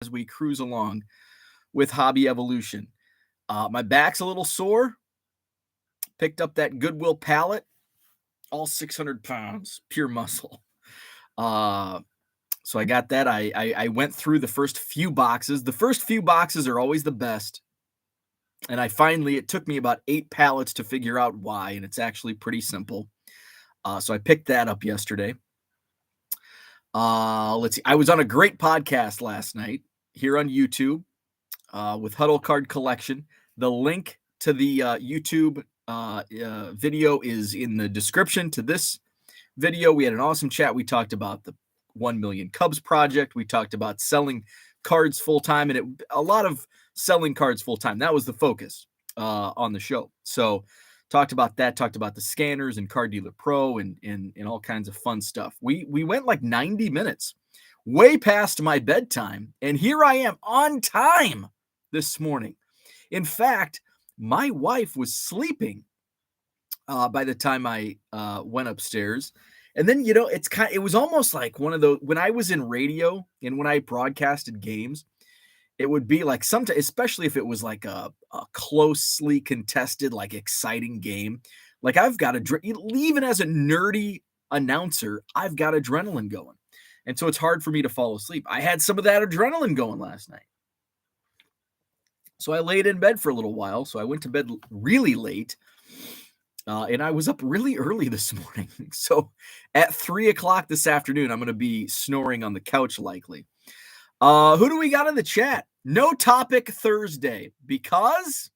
as we cruise along with Hobby Evolution. My back's a little sore. Picked up that Goodwill pallet, all 600 pounds, pure muscle. Uh, so I got that. I went through the first few boxes. The first few boxes are always the best. And it took me about 8 pallets to figure out why, and it's actually pretty simple. So I picked that up yesterday. Let's see. I was on a great podcast last night here on YouTube with Huddle Card Collection. The link to the YouTube video is in the description to this video. We had an awesome chat. We talked about the 1 Million Cubs project. We talked about selling cards full time, and a lot of selling cards full time. That was the focus on the show. So talked about that, talked about the scanners and Card Dealer Pro and all kinds of fun stuff. We went like 90 minutes, way past my bedtime, and here I am on time this morning. In fact, my wife was sleeping by the time I went upstairs. And then, it was almost like one of those, when I was in radio and when I broadcasted games, it would be like sometimes, especially if it was like a closely contested, like exciting game. Like I've got even as a nerdy announcer, I've got adrenaline going. And so it's hard for me to fall asleep. I had some of that adrenaline going last night. So I laid in bed for a little while. So I went to bed really late. And I was up really early this morning. So at 3:00 this afternoon, I'm going to be snoring on the couch likely. Who do we got in the chat? No topic Thursday, because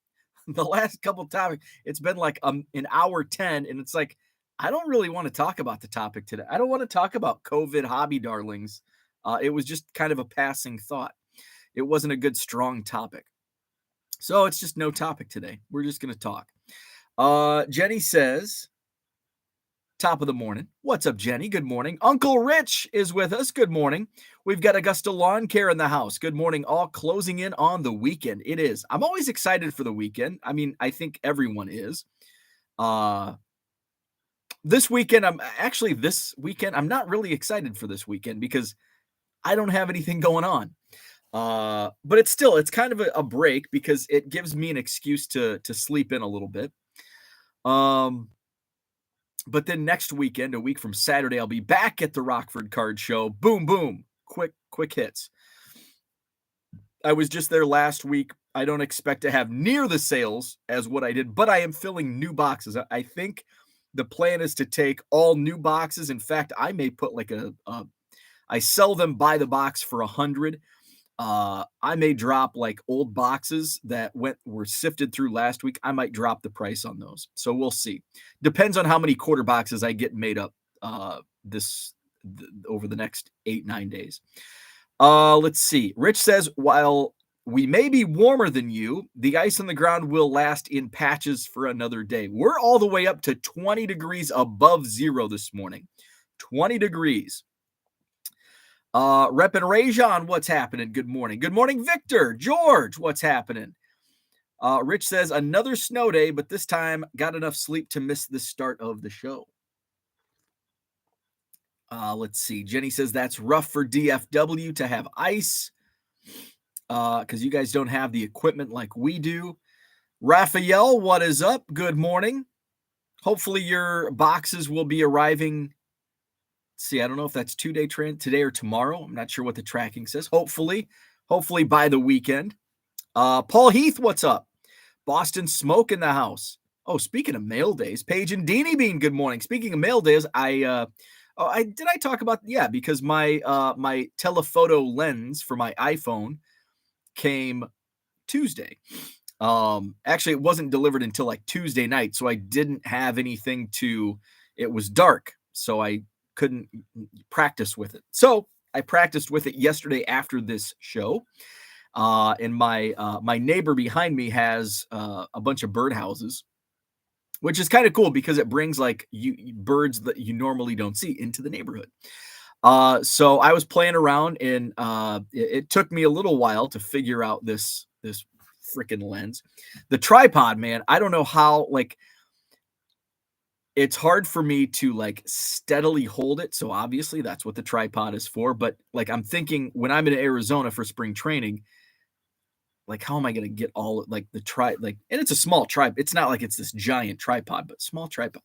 the last couple topics, it's been like an hour 10, and it's like, I don't really want to talk about the topic today. I don't want to talk about COVID hobby darlings. It was just kind of a passing thought. It wasn't a good, strong topic. So it's just no topic today. We're just going to talk. Jenny says, top of the morning. What's up, Jenny? Good morning. Uncle Rich is with us. Good morning. We've got Augusta Lawn Care in the house. Good morning. All closing in on the weekend. It is. I'm always excited for the weekend. I mean, I think everyone is. This weekend, I'm not really excited for this weekend because I don't have anything going on. But it's kind of a break because it gives me an excuse to sleep in a little bit. But then next weekend, a week from Saturday, I'll be back at the Rockford Card Show. Boom, boom. Quick hits. I was just there last week. I don't expect to have near the sales as what I did, but I am filling new boxes. I think the plan is to take all new boxes. In fact, I may put like I sell them by the box for $100. I may drop like old boxes that were sifted through last week. I might drop the price on those. So we'll see. Depends on how many quarter boxes I get made up over the next 8-9 days. Let's see. Rich says, while we may be warmer than you, the ice on the ground will last in patches for another day. We're all the way up to 20 degrees above zero this morning. 20 degrees. Rep and Rajon, what's happening? Good morning. Good morning, Victor. George, what's happening? Rich says, another snow day, but this time got enough sleep to miss the start of the show. Let's see. Jenny says, that's rough for DFW to have ice because you guys don't have the equipment like we do. Raphael, what is up? Good morning. Hopefully your boxes will be arriving. See, I don't know if that's today or tomorrow. I'm not sure what the tracking says. Hopefully by the weekend. Paul Heath, what's up? Boston Smoke in the house. Oh, speaking of mail days, Paige and Deanie Bean, good morning. Speaking of mail days, I talk about, because my telephoto lens for my iPhone came Tuesday. Actually, it wasn't delivered until like Tuesday night, so I didn't have anything it was dark, so I couldn't practice with it. So I practiced with it yesterday after this show. And my neighbor behind me has a bunch of birdhouses, which is kind of cool because it brings like birds that you normally don't see into the neighborhood. So I was playing around, and it took me a little while to figure out this freaking lens. The tripod, man, I don't know how, like, it's hard for me to, like, steadily hold it, so obviously that's what the tripod is for, but, like, I'm thinking when I'm in Arizona for spring training, like, how am I gonna get all like, like and it's a small tripod. It's not like it's this giant tripod, but small tripod.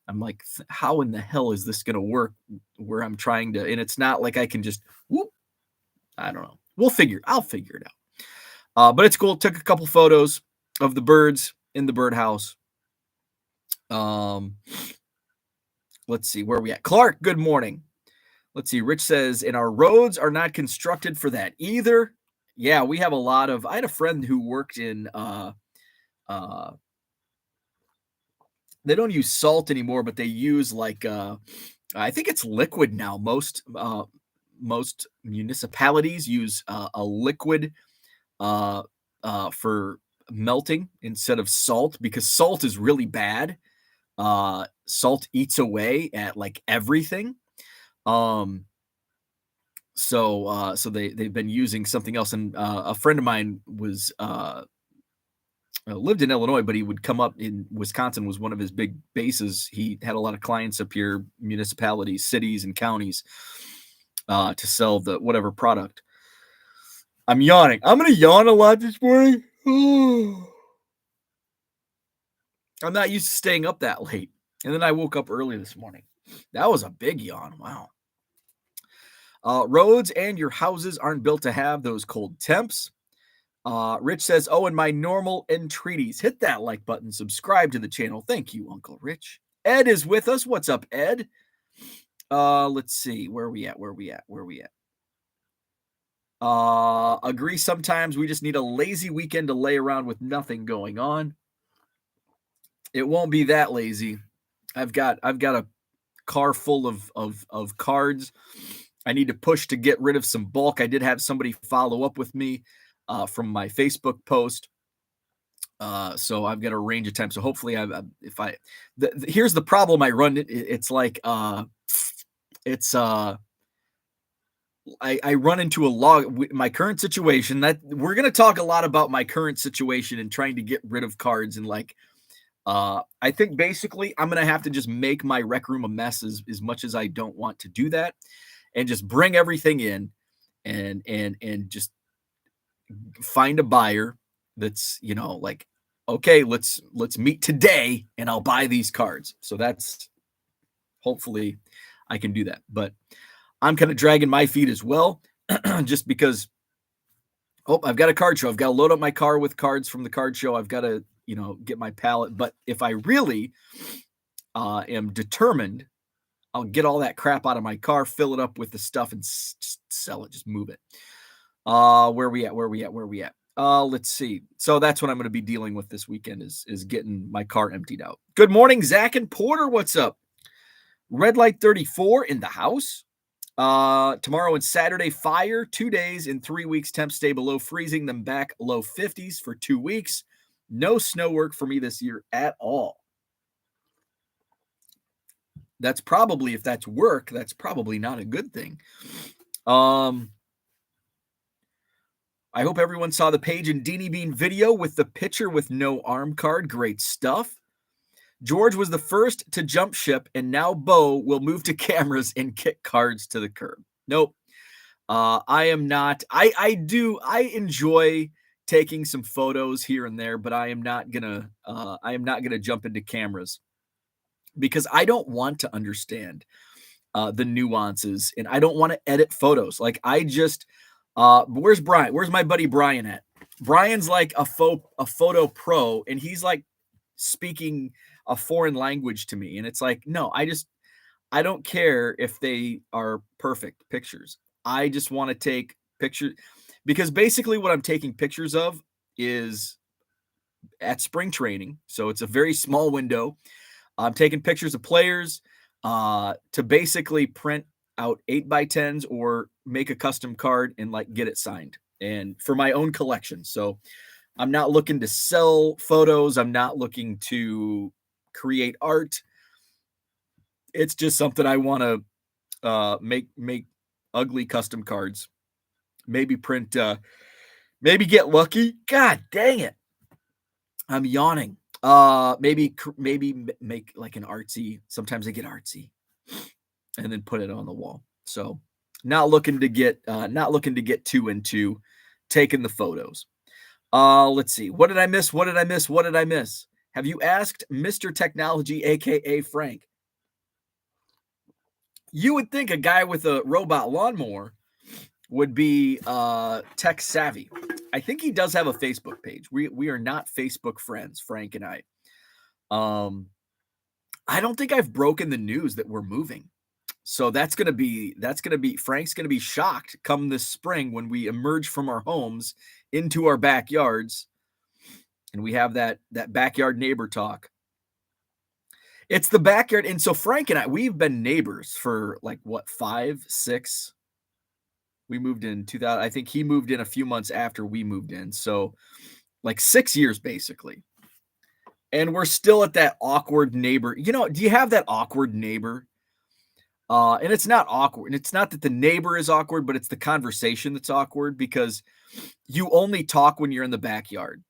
I'm like, "How in the hell is this gonna work where I'm trying to," and it's not like I can just, whoop, I don't know. I'll figure it out. But it's cool. Took a couple photos of the birds in the birdhouse. Um, let's see where we at. Clark, good morning. Let's see. Rich says, and our roads are not constructed for that either. Yeah, we have a lot of. I had a friend who worked in. Uh, they don't use salt anymore, but they use like. I think it's liquid now. Most municipalities use a liquid for melting instead of salt because salt is really bad. Salt eats away at like everything. Um, so they've been using something else, and a friend of mine was lived in Illinois, but he would come up in Wisconsin was one of his big bases. He had a lot of clients up here, municipalities, cities, and counties to sell the whatever product. I'm yawning. I'm gonna yawn a lot this morning. I'm not used to staying up that late. And then I woke up early this morning. That was a big yawn. Wow. Roads and your houses aren't built to have those cold temps. Rich says, oh, and my normal entreaties. Hit that like button. Subscribe to the channel. Thank you, Uncle Rich. Ed is with us. What's up, Ed? Let's see. Where are we at? Agree. Sometimes we just need a lazy weekend to lay around with nothing going on. It won't be that lazy. I've got a car full of cards. I need to push to get rid of some bulk. I did have somebody follow up with me from my Facebook post. So I've got a range of time. So hopefully here's the problem I run. It's like, I run into a log. My current situation, that we're going to talk a lot about my current situation and trying to get rid of cards. And like, I think basically I'm going to have to just make my rec room a mess as much as I don't want to do that, and just bring everything in and just find a buyer that's, like, okay, let's meet today and I'll buy these cards. So that's, hopefully I can do that, but I'm kind of dragging my feet as well, just because, I've got a card show. I've got to load up my car with cards from the card show. I've got to, get my palette. But if I really am determined, I'll get all that crap out of my car, fill it up with the stuff, and sell it. Just move it. Where we at? Let's see. So that's what I'm going to be dealing with this weekend is getting my car emptied out. Good morning, Zach and Porter. What's up? Red Light 34 in the house. Tomorrow and Saturday, fire. 2 days in 3 weeks. Temps stay below freezing, then back low 50s for 2 weeks. No snow work for me this year at all. That's probably, if that's work, that's probably not a good thing. I hope everyone saw the Paige and Deanie Bean video with the pitcher with no arm card. Great stuff. George was the first to jump ship, and now Bo will move to cameras and kick cards to the curb. Nope. I am not. I enjoy taking some photos here and there, but I am not gonna jump into cameras because I don't want to understand the nuances, and I don't want to edit photos. Like, I just where's Brian? Where's my buddy Brian at? Brian's like a photo pro, and he's like speaking a foreign language to me, and it's like, no, I don't care if they are perfect pictures. I just want to take pictures, because basically what I'm taking pictures of is at spring training. So it's a very small window. I'm taking pictures of players to basically print out 8x10s or make a custom card and like get it signed, and for my own collection. So I'm not looking to sell photos. I'm not looking to create art. It's just something I want to make ugly custom cards. Maybe print, maybe get lucky. God dang it. I'm yawning. Maybe make like an artsy. Sometimes I get artsy and then put it on the wall. So not looking to get too into taking the photos. Let's see. What did I miss? What did I miss? What did I miss? Have you asked Mr. Technology, aka Frank? You would think a guy with a robot lawnmower would be tech savvy. I think he does have a Facebook page. We are not Facebook friends, Frank and I. I don't think I've broken the news that we're moving. So that's gonna be Frank's gonna be shocked come this spring when we emerge from our homes into our backyards and we have that backyard neighbor talk. It's the backyard, and so Frank and I, we've been neighbors for like what, 5, 6. We moved in 2000. I think he moved in a few months after we moved in. So like 6 years basically. And we're still at that awkward neighbor. Do you have that awkward neighbor? And it's not awkward. And it's not that the neighbor is awkward, but it's the conversation that's awkward because you only talk when you're in the backyard.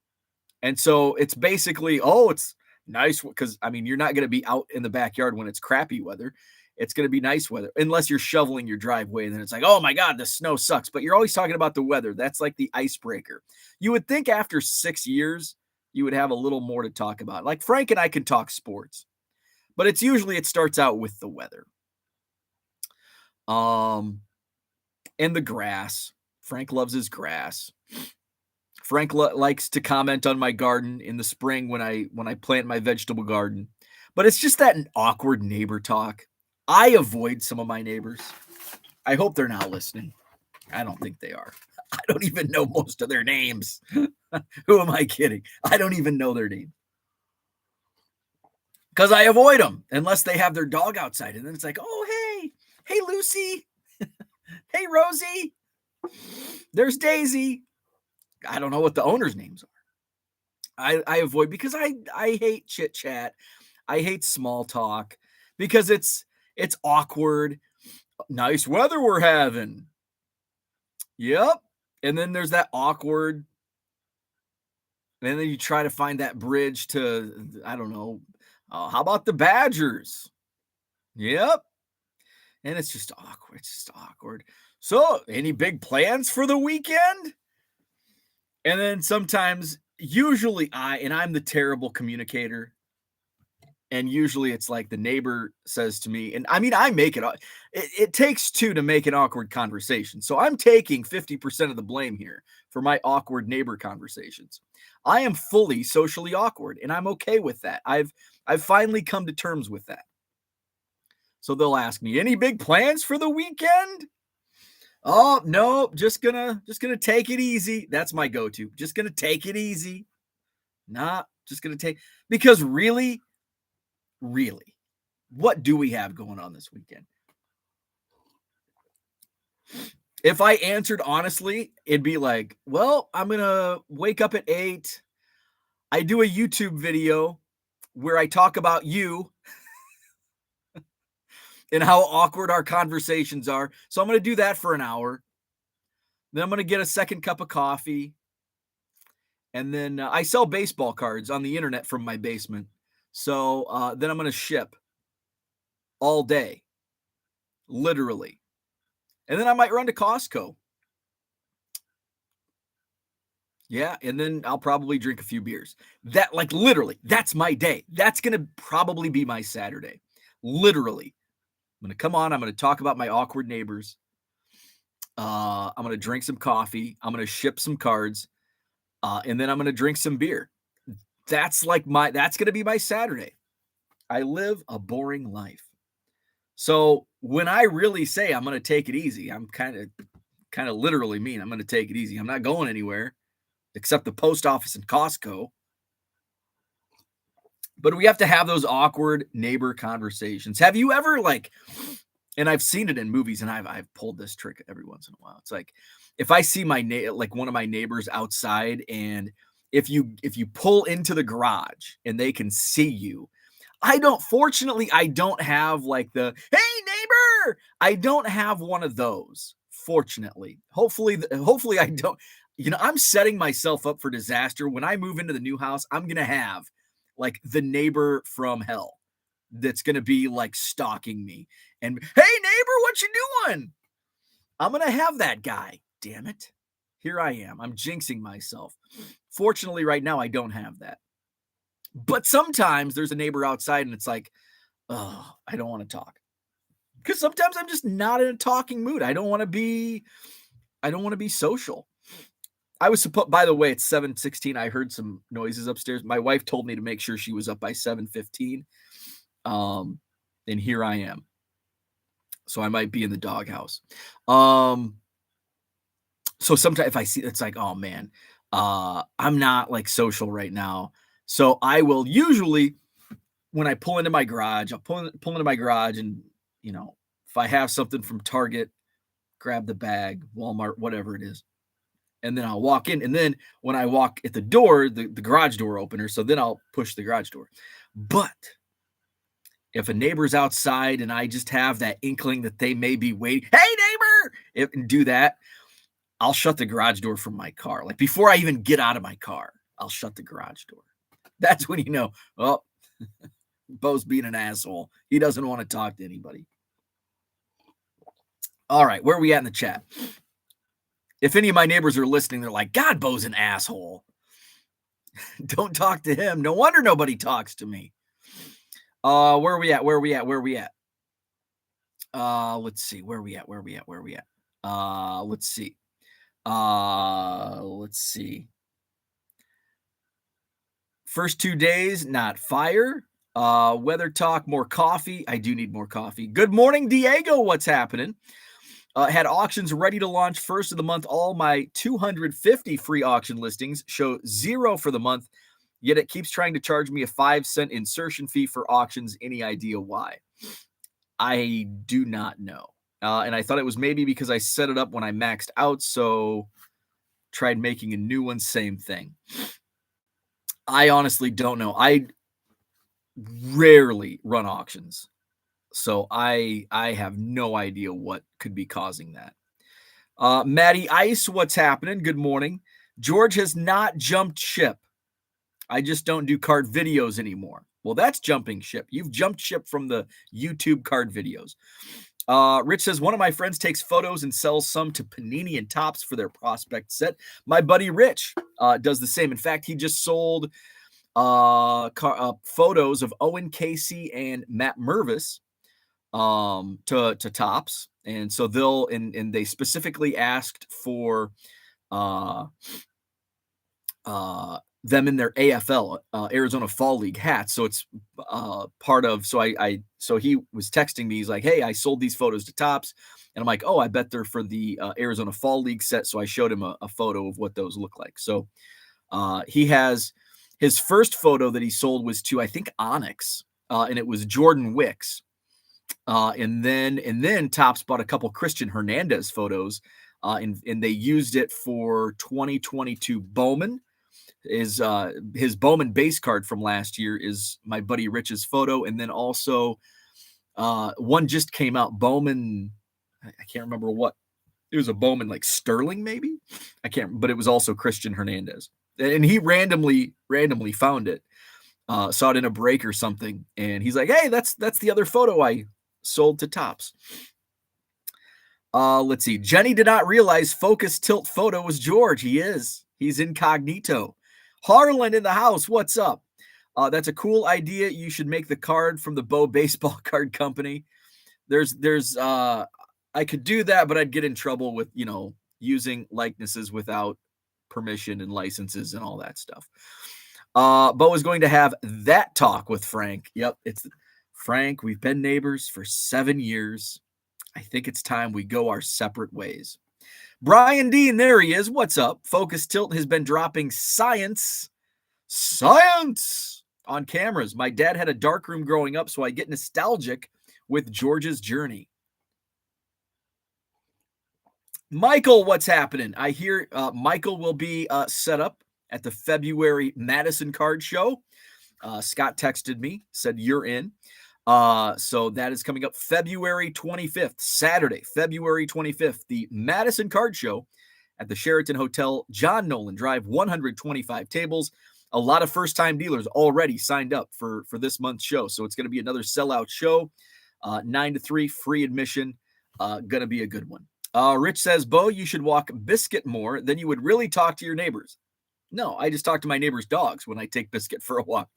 And so it's basically, oh, it's nice because I mean, you're not going to be out in the backyard when it's crappy weather. It's going to be nice weather unless you're shoveling your driveway. And then it's like, oh my God, the snow sucks. But you're always talking about the weather. That's like the icebreaker. You would think after 6 years, you would have a little more to talk about. Like Frank and I can talk sports, but it starts out with the weather. And the grass. Frank loves his grass. Frank likes to comment on my garden in the spring when I plant my vegetable garden. But it's just that awkward neighbor talk. I avoid some of my neighbors. I hope they're not listening. I don't think they are. I don't even know most of their names. Who am I kidding? I don't even know their name. Because I avoid them unless they have their dog outside. And then it's like, oh, hey, Lucy. Hey, Rosie. There's Daisy. I don't know what the owner's names are. I avoid because I hate chit chat. I hate small talk because it's awkward. Nice weather we're having. Yep. And then there's that awkward. And then you try to find that bridge to, I don't know. How about the Badgers? Yep. And it's just awkward. It's just awkward. So, any big plans for the weekend? And then sometimes, usually I'm the terrible communicator. And usually it's like the neighbor says to me, and I mean, I make it takes two to make an awkward conversation. So I'm taking 50% of the blame here for my awkward neighbor conversations. I am fully socially awkward and I'm okay with that. I've finally come to terms with that. So they'll ask me, any big plans for the weekend? Oh, no, just gonna take it easy. That's my go-to. Just gonna take it easy. Just gonna because really, what do we have going on this weekend? If I answered honestly, it'd be like, well, I'm going to wake up at 8. I do a YouTube video where I talk about you and how awkward our conversations are. So I'm going to do that for an hour. Then I'm going to get a second cup of coffee. And then I sell baseball cards on the internet from my basement. So then I'm going to ship all day, literally. And then I might run to Costco. Yeah, and then I'll probably drink a few beers. That, like, literally, that's my day. That's going to probably be my Saturday. Literally. I'm going to come on. I'm going to talk about my awkward neighbors. I'm going to drink some coffee. I'm going to ship some cards. And then I'm going to drink some beer. That's going to be my Saturday. I live a boring life. So when I really say I'm going to take it easy, I'm kind of literally mean I'm going to take it easy. I'm not going anywhere except the post office and Costco. But we have to have those awkward neighbor conversations. Have you ever and I've seen it in movies and I've pulled this trick every once in a while. It's like if I see one of my neighbors outside, and if you pull into the garage and they can see you, I don't have like the, hey neighbor, I don't have one of those. Fortunately, hopefully I don't, I'm setting myself up for disaster. When I move into the new house, I'm going to have like the neighbor from hell that's going to be like stalking me and, hey, neighbor, what you doing? I'm going to have that guy. Damn it. Here I am. I'm jinxing myself. Fortunately, right now, I don't have that. But sometimes there's a neighbor outside and it's like, oh, I don't want to talk. Because sometimes I'm just not in a talking mood. I don't want to be social. I was supposed, by the way, it's 7:16. I heard some noises upstairs. My wife told me to make sure she was up by 7:15. And here I am. So I might be in the doghouse. So sometimes if I see, it's like, oh man, I'm not like social right now. So I will usually, when I pull into my garage, I'll pull into my garage and, if I have something from Target, grab the bag, Walmart, whatever it is. And then I'll walk in. And then when I walk at the door, the garage door opener, so then I'll push the garage door. But if a neighbor's outside and I just have that inkling that they may be waiting, hey, neighbor, and do that, I'll shut the garage door from my car. Like before I even get out of my car, I'll shut the garage door. That's when you know, oh, Bo's being an asshole. He doesn't want to talk to anybody. All right, where are we at in the chat? If any of my neighbors are listening, they're like, God, Bo's an asshole. Don't talk to him. No wonder nobody talks to me. Where are we at? Let's see. Where are we at? Let's see. Let's see. First 2 days, not fire. Weather talk, more coffee. I do need more coffee. Good morning, Diego. What's happening? Had auctions ready to launch first of the month. All my 250 free auction listings show 0 for the month, yet it keeps trying to charge me a 5-cent insertion fee for auctions. Any idea why? I do not know. And I thought it was maybe because I set it up when I maxed out, so tried making a new one, same thing. I honestly don't know. I rarely run auctions, so I have no idea what could be causing that. Maddie Ice, what's happening? Good morning. George has not jumped ship. I just don't do card videos anymore. Well, that's jumping ship. You've jumped ship from the YouTube card videos. Rich says, one of my friends takes photos and sells some to Panini and Topps for their prospect set. My buddy Rich does the same. In fact, he just sold photos of Owen Casey and Matt Mervis to Topps. And so they'll, and they specifically asked for them in their AFL, Arizona Fall League hats. So it's part of, so he was texting me. He's like, hey, I sold these photos to Topps. And I'm like, oh, I bet they're for the Arizona Fall League set. So I showed him a photo of what those look like. So he has his first photo that he sold was to, I think, Onyx, and it was Jordan Wicks. And then Topps bought a couple Christian Hernandez photos, and they used it for 2022 Bowman. His Bowman base card from last year is my buddy Rich's photo. And then also one just came out, Bowman. I can't remember what. It was a Bowman like Sterling, maybe. I can't, but it was also Christian Hernandez. And he randomly found it, saw it in a break or something. And he's like, hey, that's the other photo I sold to Topps. Let's see. Jenny did not realize Focus Tilt Photo was George. He's incognito. Harlan in the house. What's up? That's a cool idea. You should make the card from the Bo Baseball Card Company. There's I could do that, but I'd get in trouble with, using likenesses without permission and licenses and all that stuff. Bo is going to have that talk with Frank. Yep. It's Frank. We've been neighbors for 7 years. I think it's time we go our separate ways. Brian Dean, there he is. What's up? Focus Tilt has been dropping science on cameras. My dad had a darkroom growing up, so I get nostalgic with George's journey. Michael, what's happening? I hear Michael will be set up at the February Madison Card Show. Scott texted me, said you're in. So that is coming up February 25th, Saturday, February 25th, the Madison Card Show at the Sheraton Hotel, John Nolan Drive, 125 tables. a lot of first-time dealers already signed up for this month's show. So it's going to be another sellout show, 9 to 3, free admission. Going to be a good one. Rich says, Bo, you should walk Biscuit more. Then you would really talk to your neighbors. No, I just talk to my neighbors' dogs when I take Biscuit for a walk.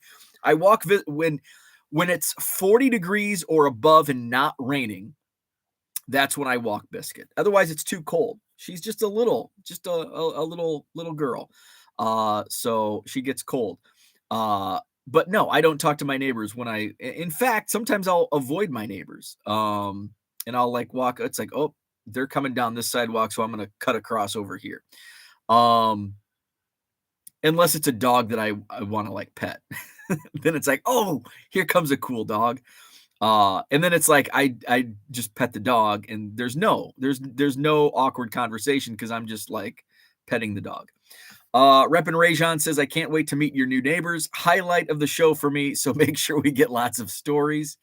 I walk when it's 40 degrees or above and not raining. That's when I walk Biscuit. Otherwise, it's too cold. She's just a little girl. So she gets cold. But no, I don't talk to my neighbors in fact, sometimes I'll avoid my neighbors. And I'll like walk. It's like, oh, they're coming down this sidewalk, so I'm going to cut across over here. Unless it's a dog that I want to like pet. Then it's like, oh, here comes a cool dog. And then it's like I just pet the dog, and there's no awkward conversation because I'm just like petting the dog. Reppin' Rajon says, I can't wait to meet your new neighbors. Highlight of the show for me, so make sure we get lots of stories.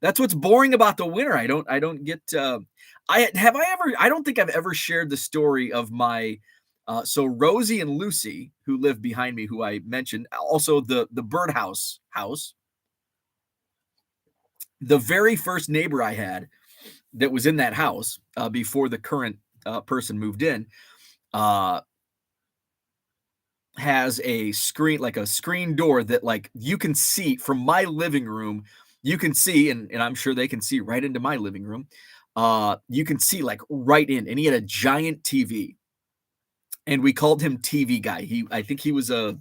That's what's boring about the winter. I don't get I don't think I've ever shared the story of my so Rosie and Lucy, who live behind me, who I mentioned, also the birdhouse house. The very first neighbor I had that was in that house before the current person moved in has a screen door that like you can see from my living room. You can see, and I'm sure they can see right into my living room. You can see like right in, and he had a giant TV, and we called him TV Guy. I think he was a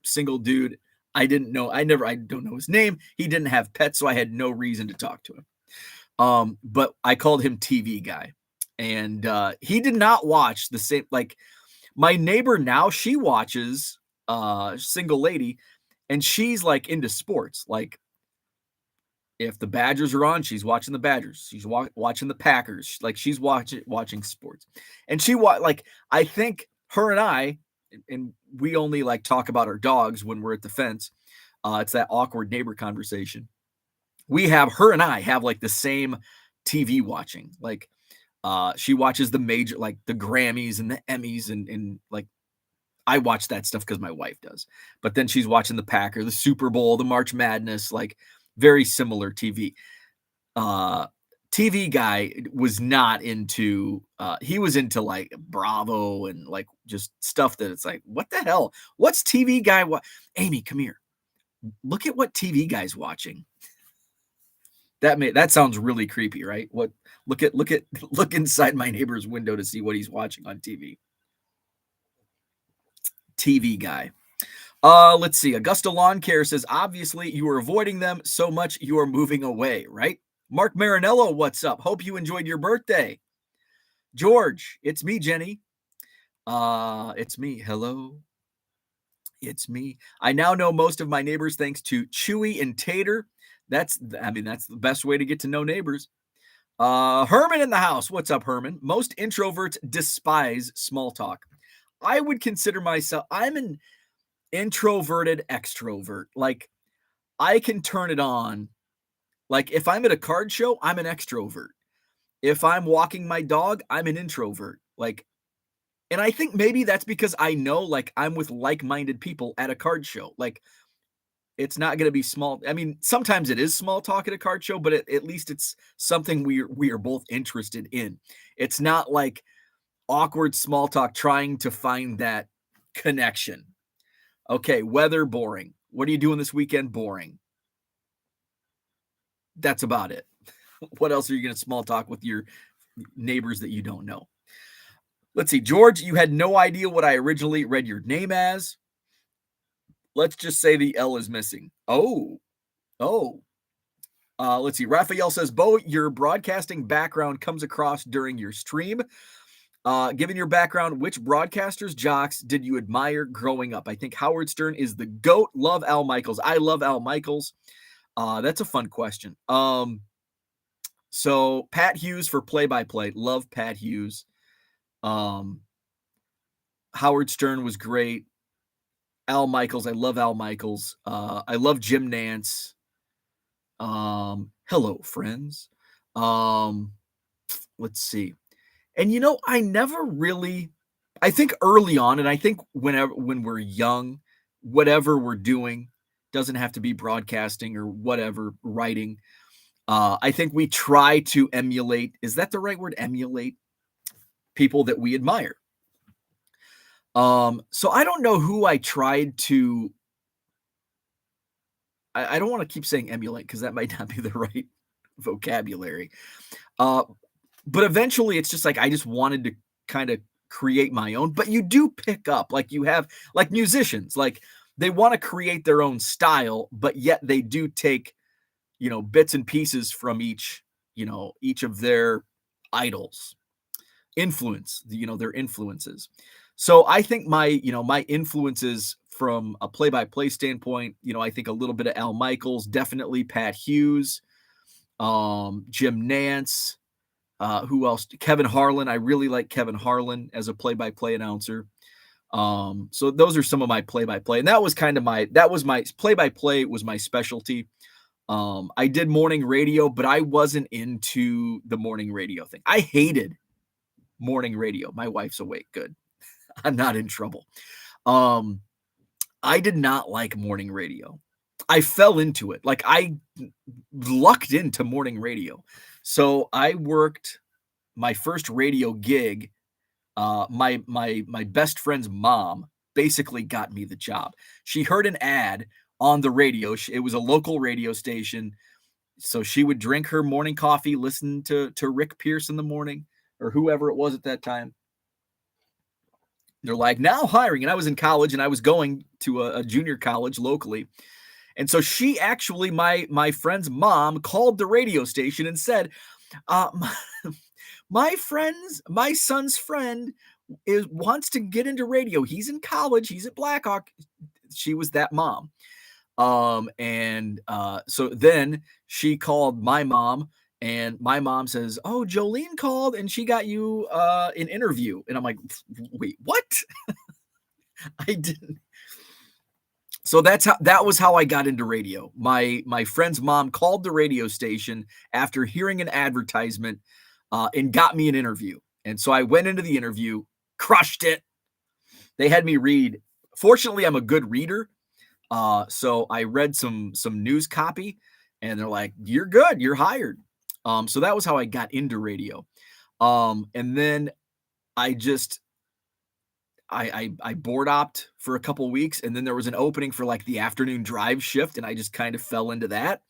single dude. I don't know his name. He didn't have pets, so I had no reason to talk to him. But I called him TV Guy, and he did not watch the same. Like my neighbor now, she watches single lady, and she's like into sports. Like if the Badgers are on, she's watching the Badgers. She's watching the Packers. Like she's watching sports, and like I think her and I. And we only like talk about our dogs when we're at the fence. It's that awkward neighbor conversation. Her and I have like the same TV watching. Like she watches the major, like the Grammys and the Emmys, and like I watch that stuff because my wife does. But then she's watching the Packer, the Super Bowl, the March Madness, like very similar TV. TV Guy was not into he was into like Bravo and like just stuff that it's like, what the hell? What's TV Guy? Amy, come here. Look at what TV Guy's watching. That sounds really creepy, right? Look inside my neighbor's window to see what he's watching on TV. TV Guy. Let's see. Augusta Lawn Care says, obviously you are avoiding them so much you are moving away, right? Mark Marinello, what's up? Hope you enjoyed your birthday. George, it's me, Jenny. It's me. Hello. It's me. I now know most of my neighbors thanks to Chewy and Tater. That's the best way to get to know neighbors. Herman in the house. What's up, Herman? Most introverts despise small talk. I would consider myself, I'm an introverted extrovert. Like I can turn it on. Like if I'm at a card show, I'm an extrovert. If I'm walking my dog, I'm an introvert. Like, and I think maybe that's because I know like I'm with like-minded people at a card show. Like it's not going to be small. I mean, sometimes it is small talk at a card show, but at least it's something we are both interested in. It's not like awkward small talk trying to find that connection. Okay, weather, boring. What are you doing this weekend? Boring. That's about it. What else are you going to small talk with your neighbors that you don't know? Let's see. George, you had no idea what I originally read your name as. Let's just say the L is missing. Oh. Let's see. Raphael says, Bo, your broadcasting background comes across during your stream. Given your background, which broadcasters, jocks did you admire growing up? I think Howard Stern is the GOAT. Love Al Michaels. I love Al Michaels. That's a fun question. So Pat Hughes for play-by-play. Love Pat Hughes. Howard Stern was great. Al Michaels. I love Al Michaels. I love Jim Nance. Hello, friends. Let's see. And I never really, I think early on, and I think when we're young, whatever we're doing. Doesn't have to be broadcasting or whatever, writing. I think we try to emulate, is that the right word? Emulate people that we admire. So I don't know who I tried to, I don't want to keep saying emulate because that might not be the right vocabulary. Uh, but eventually it's just like I just wanted to kind of create my own. But you do pick up, like you have, like musicians, like they want to create their own style, but yet they do take, bits and pieces from each of their idols, their influences. So I think my influences from a play-by-play standpoint, I think a little bit of Al Michaels, definitely Pat Hughes, Jim Nance, who else? Kevin Harlan. I really like Kevin Harlan as a play-by-play announcer. So those are some of my play-by-play, and that was my play-by-play was my specialty. I did morning radio, but I wasn't into the morning radio thing. I hated morning radio. My wife's awake. Good. I'm not in trouble. I did not like morning radio. I fell into it. Like I lucked into morning radio. So I worked my first radio gig. My best friend's mom basically got me the job. She heard an ad on the radio. It was a local radio station. So she would drink her morning coffee, listen to Rick Pierce in the morning or whoever it was at that time. They're like, now hiring. And I was in college and I was going to a junior college locally. And so she actually, my friend's mom called the radio station and said, my son's friend wants to get into radio. He's in college. He's at Blackhawk. She was that mom. So then she called my mom, and my mom says, "Oh, Jolene called and she got you an interview." And I'm like, "Wait, what?" I didn't. So that was how I got into radio. My friend's mom called the radio station after hearing an advertisement and got me an interview. And so I went into the interview, crushed it. They had me read. Fortunately, I'm a good reader. So I read some news copy, and they're like, "You're good. You're hired." So that was how I got into radio. And then I board opt for a couple weeks, and then there was an opening for like the afternoon drive shift, and I just kind of fell into that.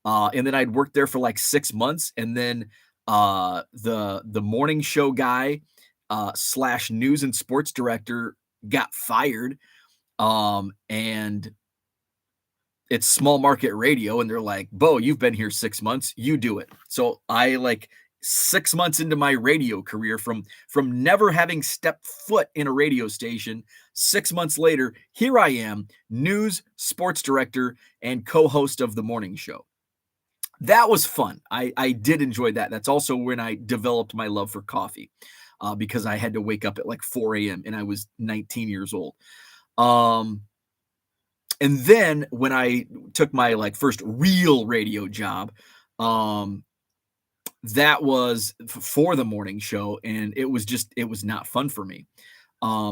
And then I'd worked there for like 6 months, and then the morning show guy / news and sports director got fired. And it's small market radio, and they're like, "Bo, you've been here 6 months, you do it." So I 6 months into my radio career from never having stepped foot in a radio station, 6 months later, here I am, news, sports director, and co-host of the morning show. That was fun. I did enjoy that. That's also when I developed my love for coffee, because I had to wake up at like 4 a.m. and I was 19 years old. And then when I took my first real radio job, that was for the morning show, and it was not fun for me.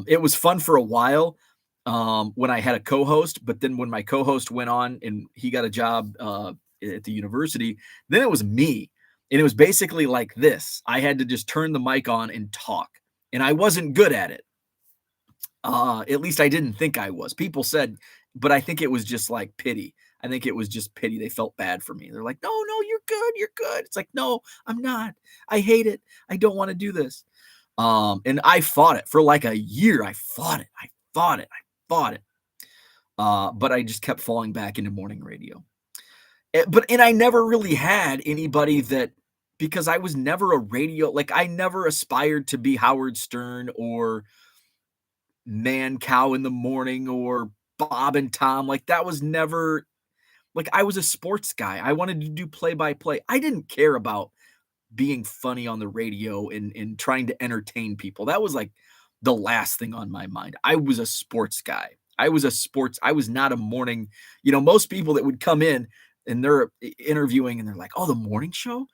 It was fun for a while when I had a co-host, but then when my co-host went on and he got a job at the university, then it was me. And it was basically like this. I had to just turn the mic on and talk, and I wasn't good at it. At least I didn't think I was. People said, but I think it was just like pity. I think it was just pity. They felt bad for me. They're like, "No, you're good. You're good." It's like, "No, I'm not. I hate it. I don't want to do this." And I fought it for like a year. I fought it. But I just kept falling back into morning radio. And I never really had anybody because I was never a radio, I never aspired to be Howard Stern or Man Cow in the morning or Bob and Tom. That was never, I was a sports guy. I wanted to do play-by-play. I didn't care about being funny on the radio and trying to entertain people. That was the last thing on my mind. I was a sports guy. I was not a morning, most people that would come in and they're interviewing and they're like, "Oh, the morning show?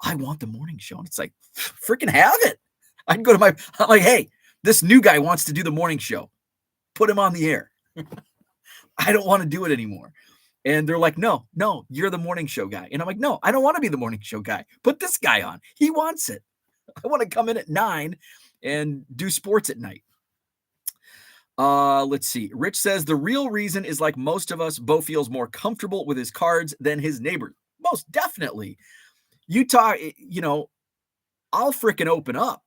I want the morning show." And it's like, freaking have it. I'd go to I'm like, "Hey, this new guy wants to do the morning show. Put him on the air." I don't want to do it anymore. And they're like, no, you're the morning show guy. And I'm like, no, I don't want to be the morning show guy. Put this guy on. He wants it. I want to come in at 9 and do sports at night. Let's see. Rich says the real reason is like most of us, Bo feels more comfortable with his cards than his neighbors. Most definitely. I'll freaking open up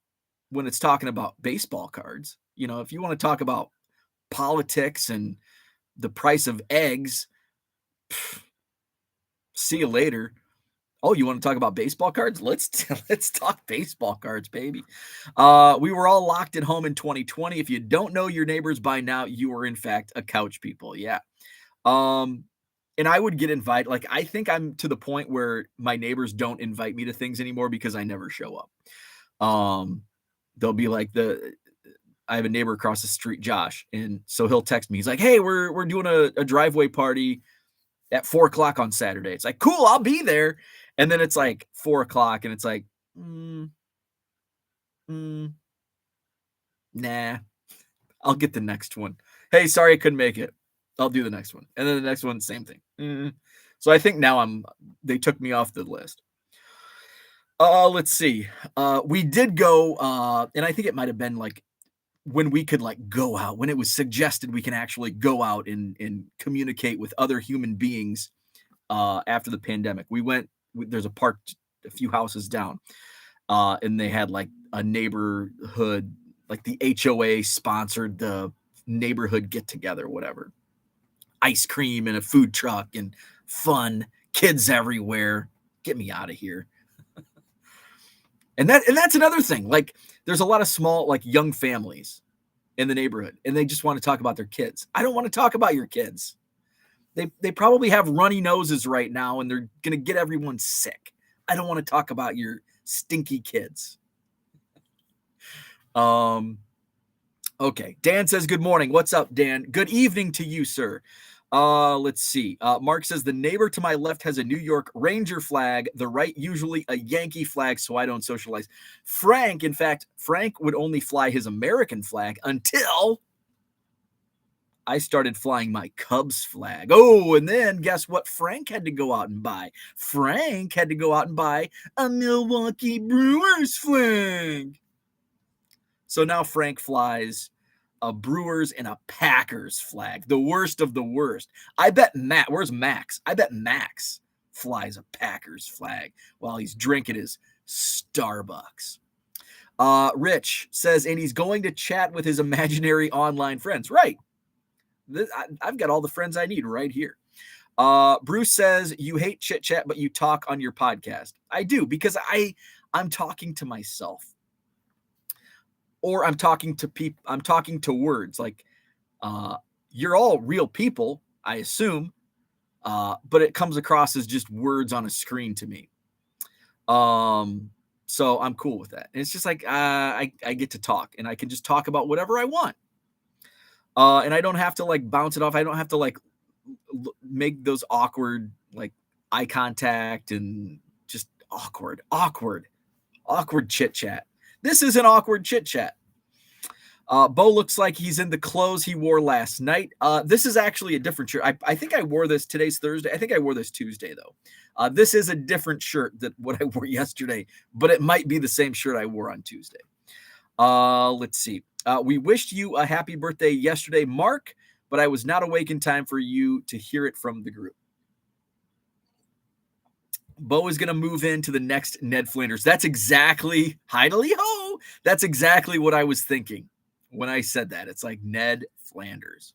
when it's talking about baseball cards. If you want to talk about politics and the price of eggs, see you later. Oh, you want to talk about baseball cards? Let's talk baseball cards, baby. We were all locked at home in 2020. If you don't know your neighbors by now, you are in fact a couch people. Yeah. And I would get invited. Like, I think I'm to the point where my neighbors don't invite me to things anymore because I never show up. They'll be like I have a neighbor across the street, Josh. And so he'll text me. He's like, hey, we're doing a driveway party at 4:00 on Saturday. It's like, cool, I'll be there. And then it's like 4:00 and it's like, nah, I'll get the next one. Hey, sorry I couldn't make it. I'll do the next one. And then the next one, same thing. So I think now they took me off the list. Let's see. We did go, and I think it might have been like when we could like go out, when it was suggested we can actually go out and communicate with other human beings after the pandemic. We went, there's a park a few houses down, and they had like a neighborhood, like the HOA sponsored the neighborhood get together, whatever. Ice cream and a food truck and fun, kids everywhere. Get me out of here. And that's another thing. Like, there's a lot of small, like, young families in the neighborhood, and they just want to talk about their kids. I don't want to talk about your kids. They probably have runny noses right now, and they're gonna get everyone sick. I don't want to talk about your stinky kids. Okay. Dan says, good morning. What's up, Dan? Good evening to you, sir. Let's see. Mark says the neighbor to my left has a New York Ranger flag, the right usually a Yankee flag, so I don't socialize. Frank would only fly his American flag until I started flying my Cubs flag. Oh, and then guess what Frank had to go out and buy? Frank had to go out and buy a Milwaukee Brewers flag. So now Frank flies a Brewers and a Packers flag, the worst of the worst. I bet where's Max? I bet Max flies a Packers flag while he's drinking his Starbucks. Rich says, and he's going to chat with his imaginary online friends. Right. I've got all the friends I need right here. Bruce says, you hate chit chat, but you talk on your podcast. I do, because I'm talking to myself. Or I'm talking to people. I'm talking to words. Like, you're all real people, I assume, but it comes across as just words on a screen to me. So I'm cool with that. And it's just like I get to talk, and I can just talk about whatever I want. And I don't have to like bounce it off. I don't have to like make those awkward like eye contact and just awkward chit chat. This is an awkward chit chat. Bo looks like he's in the clothes he wore last night. This is actually a different shirt. I think I wore this. Today's Thursday. I think I wore this Tuesday, though. This is a different shirt than what I wore yesterday, but it might be the same shirt I wore on Tuesday. Let's see. We wished you a happy birthday yesterday, Mark, but I was not awake in time for you to hear it from the group. Bo is going to move into the next Ned Flanders. That's exactly, hi-de-lee-ho. That's exactly what I was thinking when I said that. It's like Ned Flanders.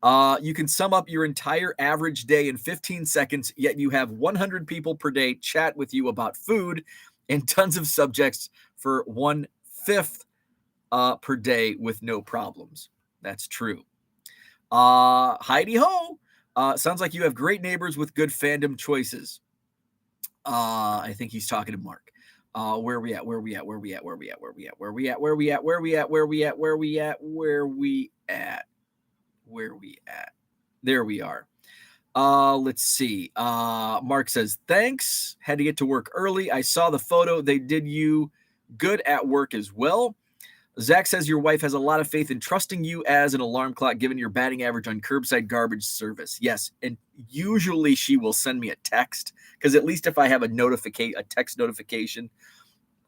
You can sum up your entire average day in 15 seconds, yet you have 100 people per day chat with you about food and tons of subjects for 1/5 per day with no problems. That's true. Heidi-ho. Sounds like you have great neighbors with good fandom choices. I think he's talking to Mark. Where we at? There we are. Let's see. Mark says, thanks. Had to get to work early. I saw the photo. They did you good at work as well. Zach says your wife has a lot of faith in trusting you as an alarm clock, given your batting average on curbside garbage service. Yes, and usually she will send me a text, because at least if I have a text notification,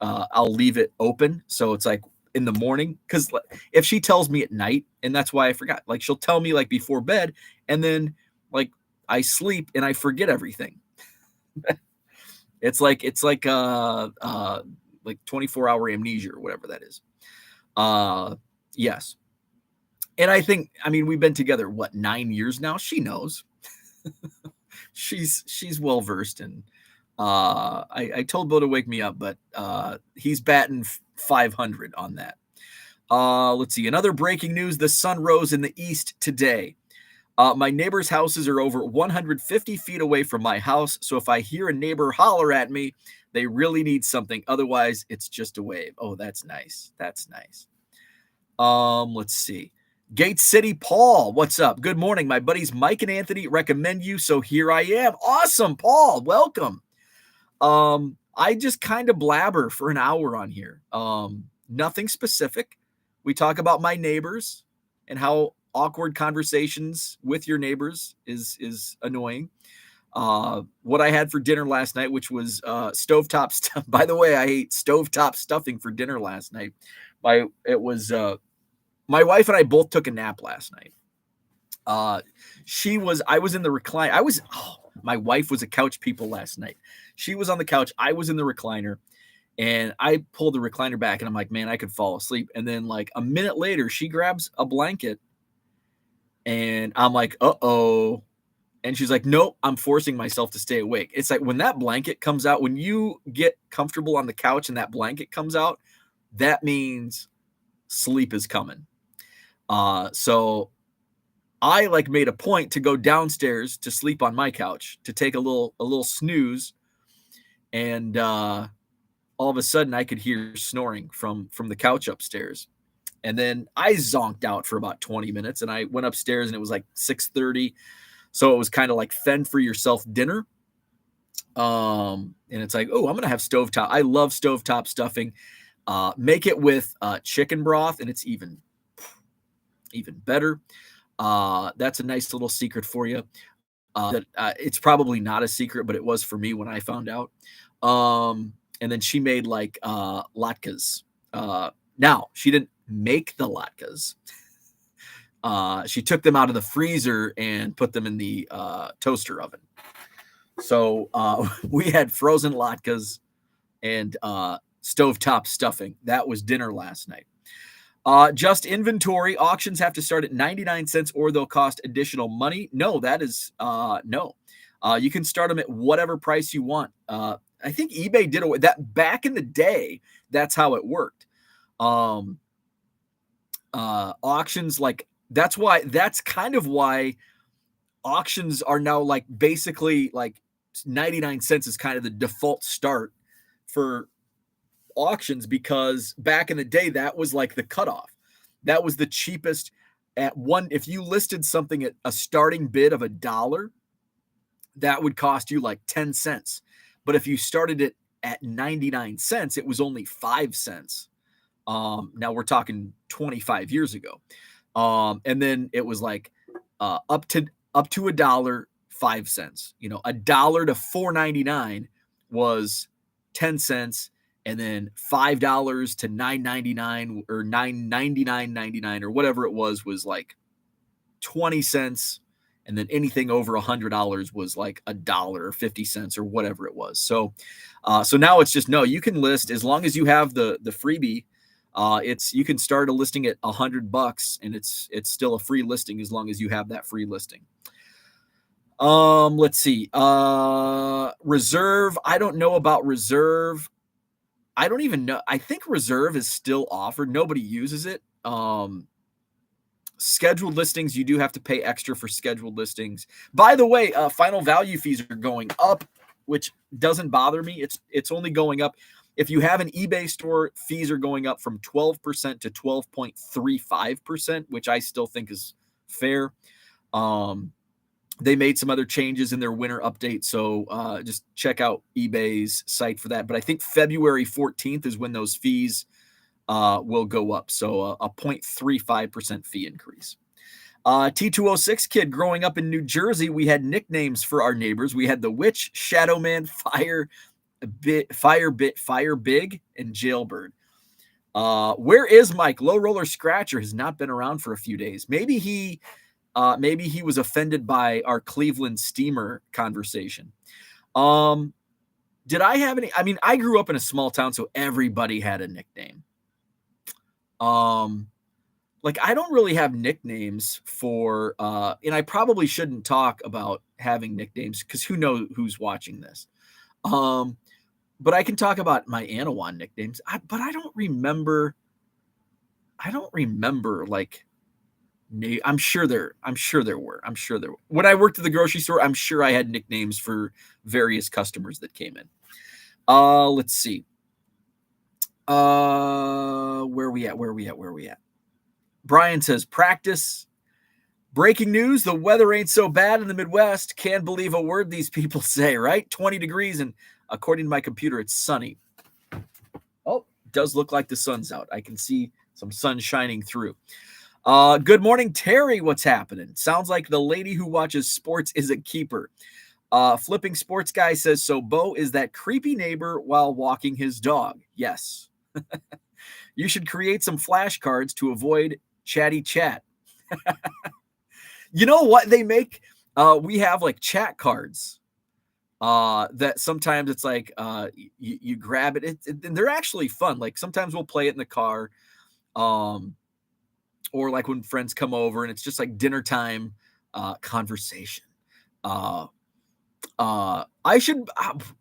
I'll leave it open. So it's like in the morning, because if she tells me at night, and that's why I forgot, like she'll tell me like before bed, and then like I sleep and I forget everything. It's like 24-hour amnesia or whatever that is. Yes. And I think, I mean, we've been together, 9 years now? She knows. she's well versed, and I told Bill to wake me up, but he's batting 500 on that. Let's see. Another breaking news: the sun rose in the east today. My neighbors' houses are over 150 feet away from my house, so if I hear a neighbor holler at me, they really need something. Otherwise, it's just a wave. Oh, that's nice. That's nice. Let's see. Gate City Paul, what's up? Good morning. My buddies Mike and Anthony recommend you, so here I am. Awesome, Paul. Welcome. I just kind of blabber for an hour on here. Nothing specific. We talk about my neighbors and how awkward conversations with your neighbors is annoying. What I had for dinner last night, which was stovetop stuff. By the way, I ate stovetop stuffing for dinner last night. My wife and I both took a nap last night. I was in the recliner. My wife was a couch people last night. She was on the couch. I was in the recliner, and I pulled the recliner back, and I'm like, man, I could fall asleep. And then like a minute later, she grabs a blanket, and I'm like, uh-oh. And she's like, nope, I'm forcing myself to stay awake. It's like when that blanket comes out, when you get comfortable on the couch and that blanket comes out, that means sleep is coming. So I like made a point to go downstairs to sleep on my couch, to take a little snooze. And all of a sudden I could hear snoring from the couch upstairs. And then I zonked out for about 20 minutes, and I went upstairs, and it was like 6:30. So it was kind of like fend for yourself dinner. And it's like, oh, I'm going to have stovetop. I love stovetop stuffing. Make it with chicken broth, and it's even better. That's a nice little secret for you. It's probably not a secret, but it was for me when I found out. And then she made like latkes. Now, she didn't make the latkes. She took them out of the freezer and put them in the toaster oven. So we had frozen latkes and stovetop stuffing. That was dinner last night. Just inventory. Auctions have to start at 99 cents or they'll cost additional money. No, that is no. You can start them at whatever price you want. I think eBay did away that back in the day. That's how it worked. Auctions, like that's kind of why auctions are now like basically like 99 cents is kind of the default start for auctions, because back in the day that was like the cutoff. That was the cheapest at one. If you listed something at a starting bid of $1, that would cost you like 10 cents. But if you started it at 99 cents, it was only 5 cents. Now we're talking 25 years ago. And then it was like up to $1, 5 cents. $1 to $4.99 was 10 cents. And then $5 to $9.99 or $9.99.99 or whatever it was like 20 cents. And then anything over $100 was like $1 or 50 cents or whatever it was. So now it's just, no, you can list as long as you have the freebie. You can start a listing at $100 and it's still a free listing as long as you have that free listing. Let's see. Reserve. I don't know about Reserve. I don't even know. I think Reserve is still offered. Nobody uses it. Scheduled listings, you do have to pay extra for scheduled listings. By the way, final value fees are going up, which doesn't bother me. It's only going up. If you have an eBay store, fees are going up from 12% to 12.35%, which I still think is fair. They made some other changes in their winter update, so just check out eBay's site for that. But I think February 14th is when those fees will go up. So a 0.35% fee increase. T206 kid, growing up in New Jersey, we had nicknames for our neighbors. We had the Witch, Shadow Man, Fire Big, and Jailbird. Where is Mike? Low Roller Scratcher has not been around for a few days. Maybe he was offended by our Cleveland Steamer conversation. Did I have any? I mean, I grew up in a small town, so everybody had a nickname. Like I don't really have nicknames for, and I probably shouldn't talk about having nicknames because who knows who's watching this. But I can talk about my Anawan nicknames. But I don't remember like. I'm sure there were. When I worked at the grocery store, I'm sure I had nicknames for various customers that came in. Let's see. Where we at? Brian says practice. Breaking news, the weather ain't so bad in the Midwest. Can't believe a word these people say, right? 20 degrees, and according to my computer, it's sunny. Oh, it does look like the sun's out. I can see some sun shining through. Good morning, Terry. What's happening? Sounds like the lady who watches sports is a keeper. Flipping Sports Guy says, so Bo is that creepy neighbor while walking his dog. Yes. You should create some flashcards to avoid chatty chat. You know what they make? We have like chat cards that sometimes it's like you grab it. And they're actually fun. Like sometimes we'll play it in the car. Or like when friends come over and it's just like dinner time conversation.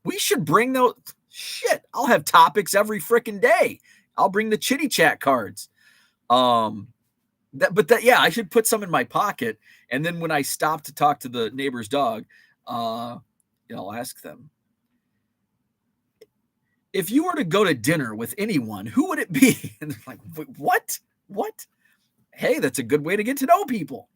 We should bring those. Shit, I'll have topics every freaking day. I'll bring the chitty chat cards. Yeah, I should put some in my pocket. And then when I stop to talk to the neighbor's dog, I'll ask them, if you were to go to dinner with anyone, who would it be? And they're like, what? Hey, that's a good way to get to know people.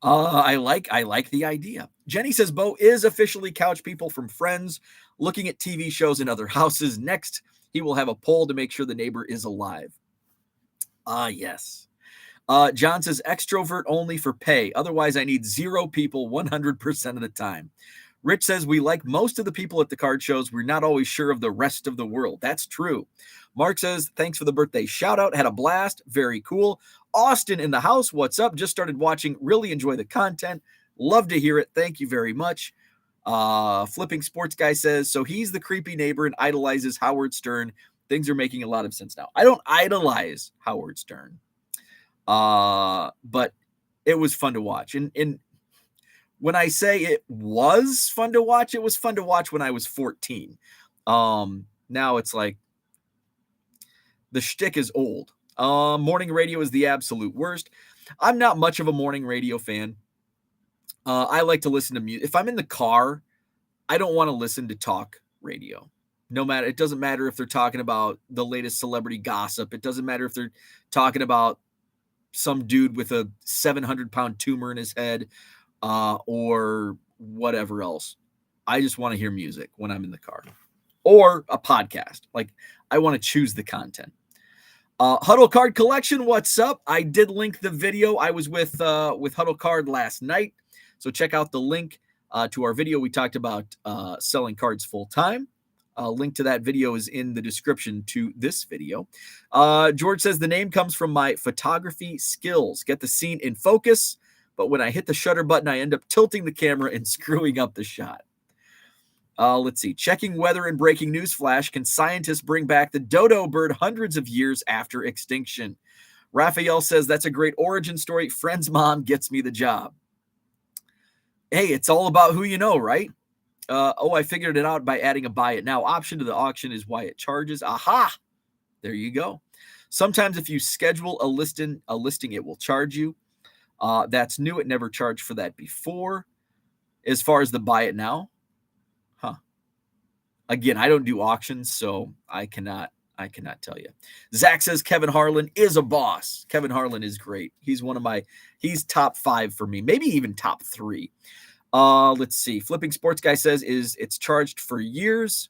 I like the idea. Jenny says Bo is officially couch people from Friends, looking at TV shows in other houses. Next, he will have a poll to make sure the neighbor is alive. Yes. John says extrovert only for pay. Otherwise, I need 0 people 100% of the time. Rich says we like most of the people at the card shows. We're not always sure of the rest of the world. That's true. Mark says, thanks for the birthday shout out. Had a blast. Very cool. Austin in the house. What's up? Just started watching. Really enjoy the content. Love to hear it. Thank you very much. Flipping Sports Guy says, so he's the creepy neighbor and idolizes Howard Stern. Things are making a lot of sense now. I don't idolize Howard Stern. But it was fun to watch. And when I say it was fun to watch, it was fun to watch when I was 14. Now it's like the shtick is old. Morning radio is the absolute worst. I'm not much of a morning radio fan. I like to listen to music. If I'm in the car, I don't want to listen to talk radio. It doesn't matter if they're talking about the latest celebrity gossip. It doesn't matter if they're talking about some dude with a 700-pound tumor in his head, or whatever else. I just want to hear music when I'm in the car or a podcast. Like I want to choose the content. Huddle Card Collection, what's up? I did link the video. I was with Huddle Card last night. So check out the link to our video. We talked about selling cards full time. Link to that video is in the description to this video. George says the name comes from my photography skills. Get the scene in focus, but when I hit the shutter button, I end up tilting the camera and screwing up the shot. Let's see. Checking weather and breaking news flash. Can scientists bring back the dodo bird hundreds of years after extinction? Raphael says that's a great origin story. Friend's mom gets me the job. Hey, it's all about who you know, right? I figured it out by adding a buy it now option to the auction is why it charges. Aha! There you go. Sometimes if you schedule a listing, it will charge you. That's new. It never charged for that before. As far as the buy it now, again, I don't do auctions, so I cannot tell you. Zach says Kevin Harlan is a boss. Kevin Harlan is great. He's he's top 5 for me, maybe even top 3. Let's see. Flipping Sports Guy says it's charged for years.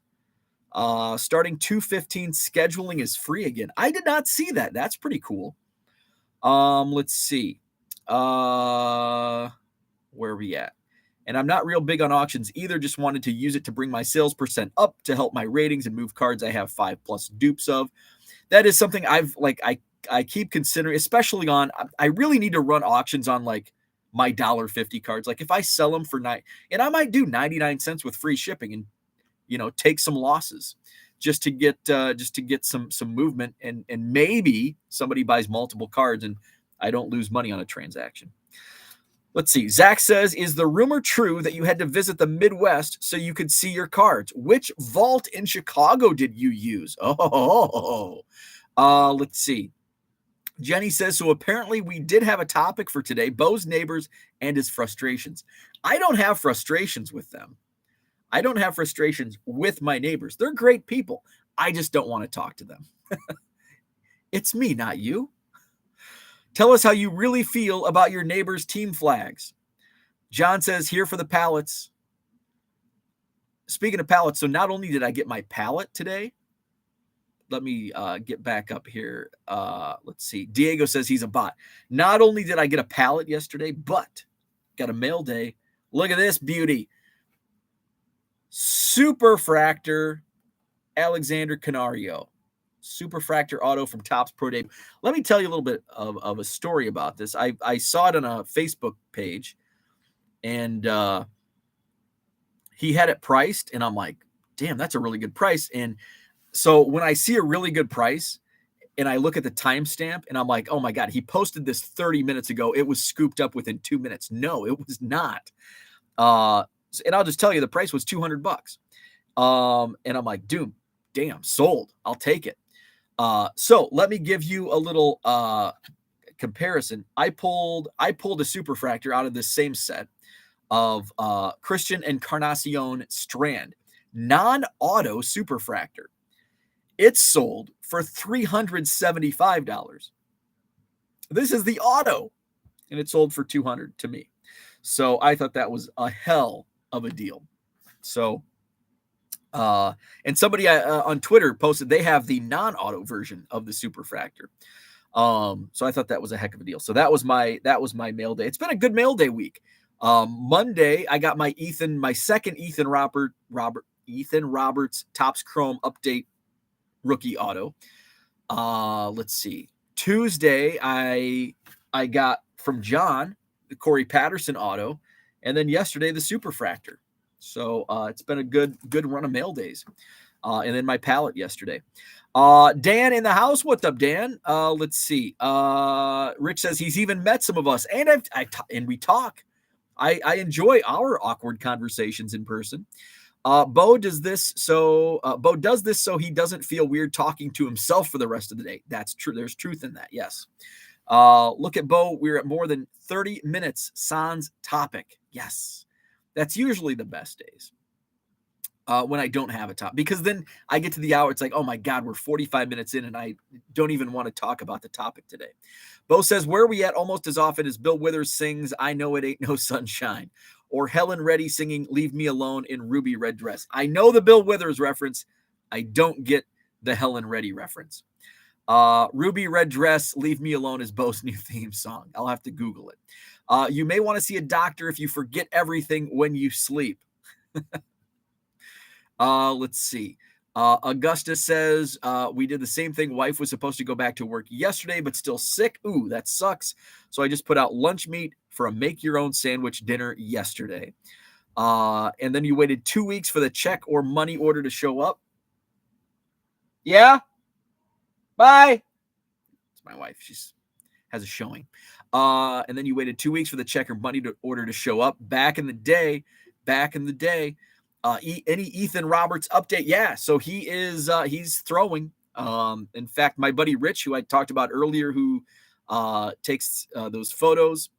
Starting 2/15, scheduling is free again. I did not see that. That's pretty cool. Let's see. Where are we at? And I'm not real big on auctions either. Just wanted to use it to bring my sales percent up to help my ratings and move cards I have 5+ dupes of. That is something I keep considering, especially on, I really need to run auctions on like my $1.50 cards. Like if I sell them for and I might do 99 cents with free shipping and, take some losses just to get some movement, and maybe somebody buys multiple cards and I don't lose money on a transaction. Let's see. Zach says, is the rumor true that you had to visit the Midwest so you could see your cards? Which vault in Chicago did you use? Let's see. Jenny says, so apparently we did have a topic for today, Bo's neighbors and his frustrations. I don't have frustrations with them. I don't have frustrations with my neighbors. They're great people. I just don't want to talk to them. It's me, not you. Tell us how you really feel about your neighbors' team flags. John says, here for the pallets. Speaking of pallets, so not only did I get my pallet today, let me get back up here. Let's see. Diego says he's a bot. Not only did I get a pallet yesterday, but got a mail day. Look at this beauty. Superfractor Alexander Canario. Superfractor auto from Topps Pro Day. Let me tell you a little bit of a story about this. I saw it on a Facebook page, and he had it priced, and I'm like, damn, that's a really good price. And so when I see a really good price and I look at the timestamp and I'm like, oh my God, he posted this 30 minutes ago. It was scooped up within 2 minutes. No, it was not. And I'll just tell you, the price was $200. And I'm like, damn, sold. I'll take it. So let me give you a little comparison. I pulled a Superfractor out of this same set of Christian Encarnacion Strand, non-auto Superfractor. It's sold for $375. This is the auto, and it sold for $200 to me. So I thought that was a hell of a deal. So and somebody on Twitter posted they have the non-auto version of the Superfractor. So I thought that was a heck of a deal. So that was my mail day. It's been a good mail day week. Monday I got my second Ethan Roberts Topps Chrome update rookie auto. Let's see. Tuesday I got from John the Corey Patterson auto, and then yesterday the Superfractor. So it's been a good run of mail days. And then my pallet yesterday. Dan in the house. What's up, Dan? Let's see. Rich says he's even met some of us, and and we talk. I enjoy our awkward conversations in person. Bo does this so he doesn't feel weird talking to himself for the rest of the day. That's true. There's truth in that. Yes. Look at Bo. We're at more than 30 minutes. Sans topic. Yes. That's usually the best days when I don't have a topic, because then I get to the hour. It's like, oh my God, we're 45 minutes in and I don't even want to talk about the topic today. Bo says, where are we at almost as often as Bill Withers sings, I Know It Ain't No Sunshine, or Helen Reddy singing Leave Me Alone in Ruby Red Dress. I know the Bill Withers reference. I don't get the Helen Reddy reference. Ruby Red Dress, Leave Me Alone is Bo's new theme song. I'll have to Google it. You may want to see a doctor if you forget everything when you sleep. Let's see. Augusta says, we did the same thing. Wife was supposed to go back to work yesterday, but still sick. Ooh, that sucks. So I just put out lunch meat for a make-your-own sandwich dinner yesterday. And then you waited 2 weeks for the check or money order to show up. Yeah. Bye. It's my wife. She's has a showing. And then you waited 2 weeks for the check or money order to show up. Back in the day, any Ethan Roberts update? Yeah. So he is, he's throwing. In fact, my buddy Rich, who I talked about earlier, who takes those photos,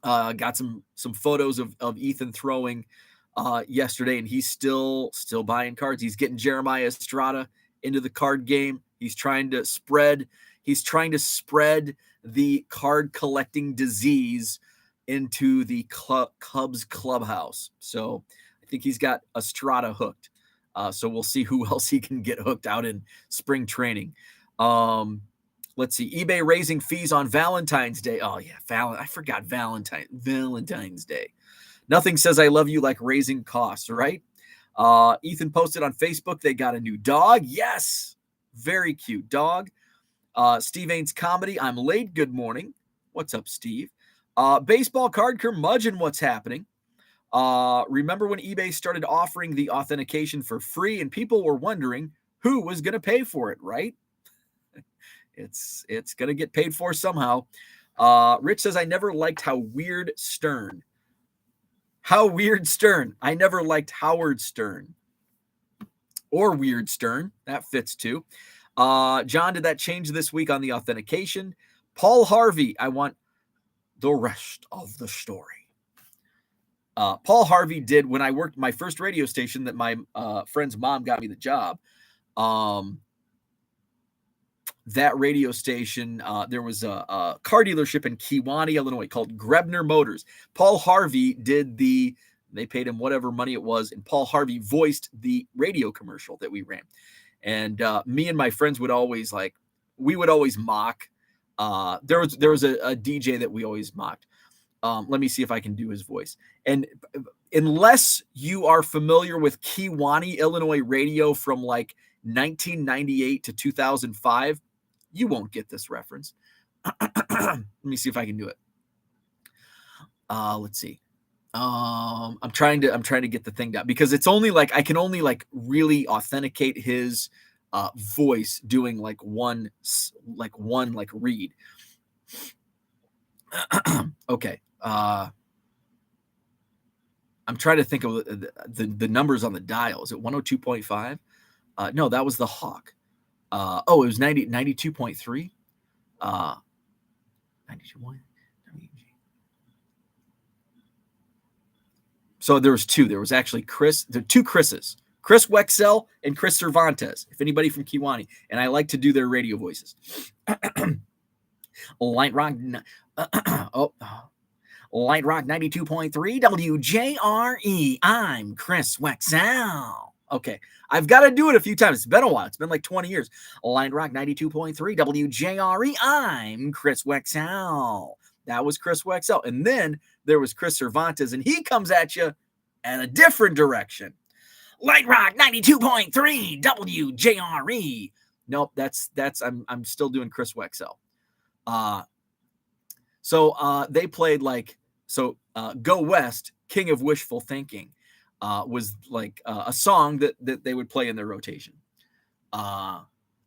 got some photos of Ethan throwing yesterday, and he's still buying cards. He's getting Jeremiah Estrada into the card game. He's trying to spread the card collecting disease into the Cubs clubhouse. So I think he's got Estrada hooked. So we'll see who else he can get hooked out in spring training. Let's see. eBay raising fees on Valentine's Day. Oh, yeah. I forgot Valentine's Day. Nothing says I love you like raising costs, right? Ethan posted on Facebook they got a new dog. Yes. Very cute dog. Steve Ains comedy. I'm late. Good morning. What's up, Steve? Baseball card curmudgeon. What's happening? Remember when eBay started offering the authentication for free and people were wondering who was going to pay for it, right? It's going to get paid for somehow. Rich says, I never liked how weird Stern. How weird Stern. I never liked Howard Stern. Or Weird Stern. That fits too. John, did that change this week on the authentication? Paul Harvey, I want the rest of the story. Paul Harvey did when I worked my first radio station that my friend's mom got me the job. That radio station, there was a car dealership in Kewanee, Illinois called Grebner Motors. Paul Harvey they paid him whatever money it was, and Paul Harvey voiced the radio commercial that we ran. And me and my friends would always mock. There was a DJ that we always mocked. Let me see if I can do his voice. And unless you are familiar with Kewanee, Illinois radio from like 1998 to 2005, you won't get this reference. Let me see if I can do it. Let's see. I'm trying to get the thing down because it's only like I can only like really authenticate his voice doing like one read. Okay. I'm trying to think of the numbers on the dial. Is it 102.5? No, that was the Hawk. It was 92.3. 92.1. So there was two. There was actually there are two Chris's. Chris Wexell and Chris Cervantes, if anybody from Kewanee. And I like to do their radio voices. Light Rock 92.3 WJRE. I'm Chris Wexell. Okay. I've got to do it a few times. It's been a while. It's been like 20 years. Line Rock 92.3 WJRE. I'm Chris Wexell. That was Chris Wexell. And then there was Chris Cervantes, and he comes at you in a different direction. Light Rock 92.3 WJRE. Nope, that's I'm still doing Chris Wexell. So they played Go West, King of Wishful Thinking. Was like a song that they would play in their rotation.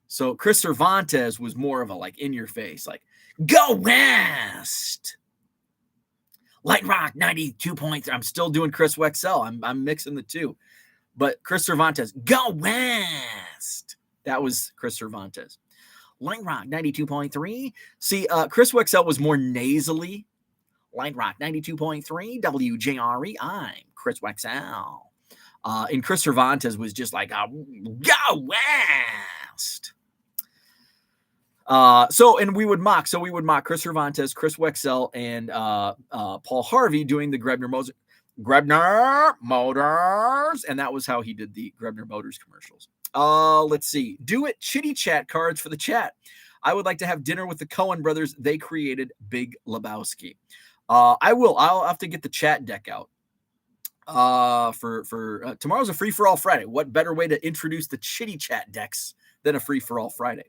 So Chris Cervantes was more of a like in your face, like Go West. Light Rock 92.3. I'm still doing Chris Wexell. I'm mixing the two. But Chris Cervantes, Go West. That was Chris Cervantes. Light Rock 92.3. See, Chris Wexell was more nasally. Light Rock 92.3 WJRE. I'm Chris Wexell. And Chris Cervantes was just like, Go West. And we would mock. So we would mock Chris Cervantes, Chris Wexell, and Paul Harvey doing the Grebner Motors. And that was how he did the Grebner Motors commercials. Let's see. Do it. Chitty chat cards for the chat. I would like to have dinner with the Coen brothers. They created Big Lebowski. I will. I'll have to get the chat deck out. For tomorrow's a free for all Friday. What better way to introduce the chitty chat decks than a free for all Friday?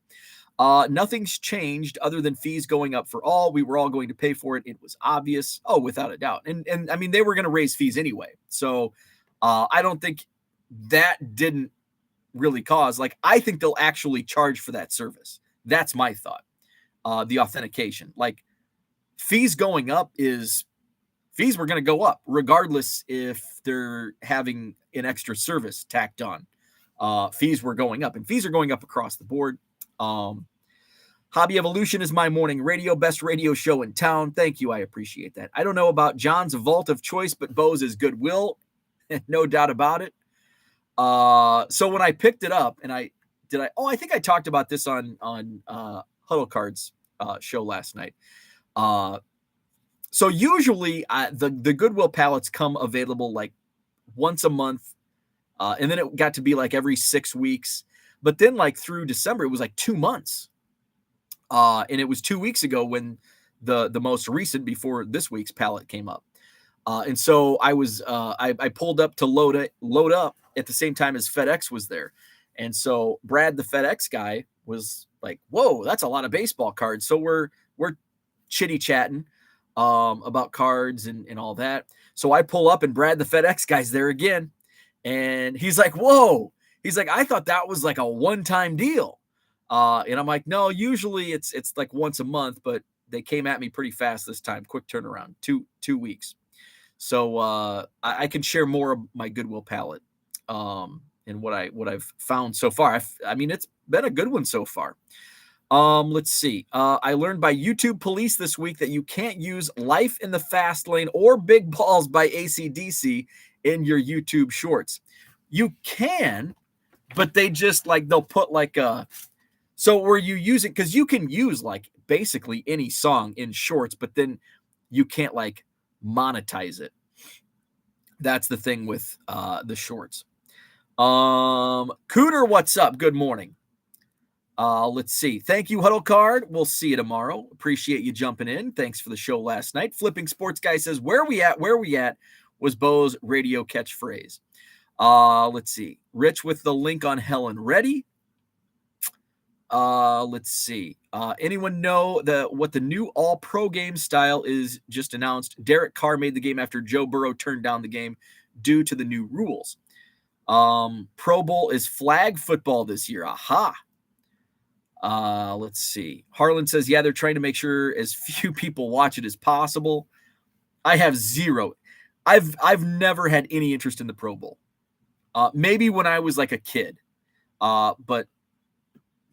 Nothing's changed other than fees going up for all. We were all going to pay for it. It was obvious. Oh, without a doubt. And I mean, they were going to raise fees anyway. So I don't think that didn't really cause, like, I think they'll actually charge for that service. That's my thought. The authentication, like fees going up fees were going to go up regardless if they're having an extra service tacked on. Fees were going up, and fees are going up across the board. Hobby Evolution is my morning radio, best radio show in town. Thank you. I appreciate that. I don't know about John's vault of choice, but Bo's is Goodwill. No doubt about it. So when I picked it up and I think I talked about this on Huddle Cards show last night. So usually the Goodwill pallets come available like once a month. And then it got to be like every 6 weeks. But then like through December, it was like 2 months. And it was 2 weeks ago when the most recent before this week's pallet came up. And so I was I pulled up to load up at the same time as FedEx was there. And so Brad, the FedEx guy, was like, "Whoa, that's a lot of baseball cards." So we're chitty chatting about cards and all that. So I pull up and Brad, the FedEx guy's there again, and he's like, "Whoa!" He's like, "I thought that was like a one-time deal." And I'm like, "No, usually it's like once a month, but they came at me pretty fast this time. Quick turnaround, two weeks." So I can share more of my Goodwill palette and what I've found so far. I mean, it's been a good one so far. Let's see. I learned by YouTube Police this week that you can't use Life in the Fast Lane or Big Balls by AC/DC in your YouTube shorts. You can, but they just like they'll put like a so where you use it because you can use like basically any song in shorts, but then you can't like monetize it. That's the thing with the shorts. Cooter, what's up? Good morning. Let's see. Thank you, Huddle Card. We'll see you tomorrow. Appreciate you jumping in. Thanks for the show last night. Flipping Sports Guy says, Where we at was Bo's radio catchphrase. Let's see. Rich with the link on Helen. Ready? Let's see. Anyone know what the new all-pro game style is just announced? Derek Carr made the game after Joe Burrow turned down the game due to the new rules. Pro Bowl is flag football this year. Aha. Let's see. Harlan says, yeah, they're trying to make sure as few people watch it as possible. I have zero. I've never had any interest in the Pro Bowl. Maybe when I was like a kid. But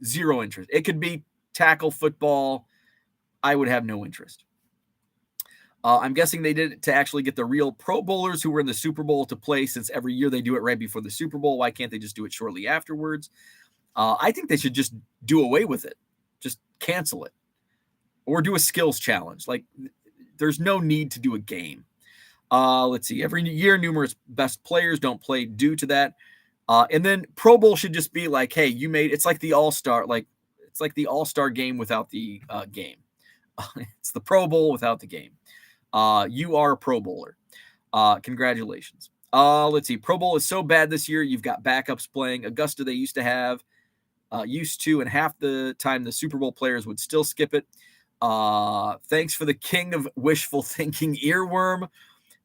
zero interest. It could be tackle football. I would have no interest. I'm guessing they did it to actually get the real Pro Bowlers who were in the Super Bowl to play, since every year they do it right before the Super Bowl. Why can't they just do it shortly afterwards? I think they should just do away with it. Just cancel it. Or do a skills challenge. Like, there's no need to do a game. Let's see. Every year, numerous best players don't play due to that. And then Pro Bowl should just be like, hey, it's like the All-Star, it's like the All-Star game without the game. It's the Pro Bowl without the game. You are a Pro Bowler. Congratulations. Let's see. Pro Bowl is so bad this year. You've got backups playing. Augusta, they used to, and half the time the Super Bowl players would still skip it. Thanks for the king of wishful thinking, Earworm.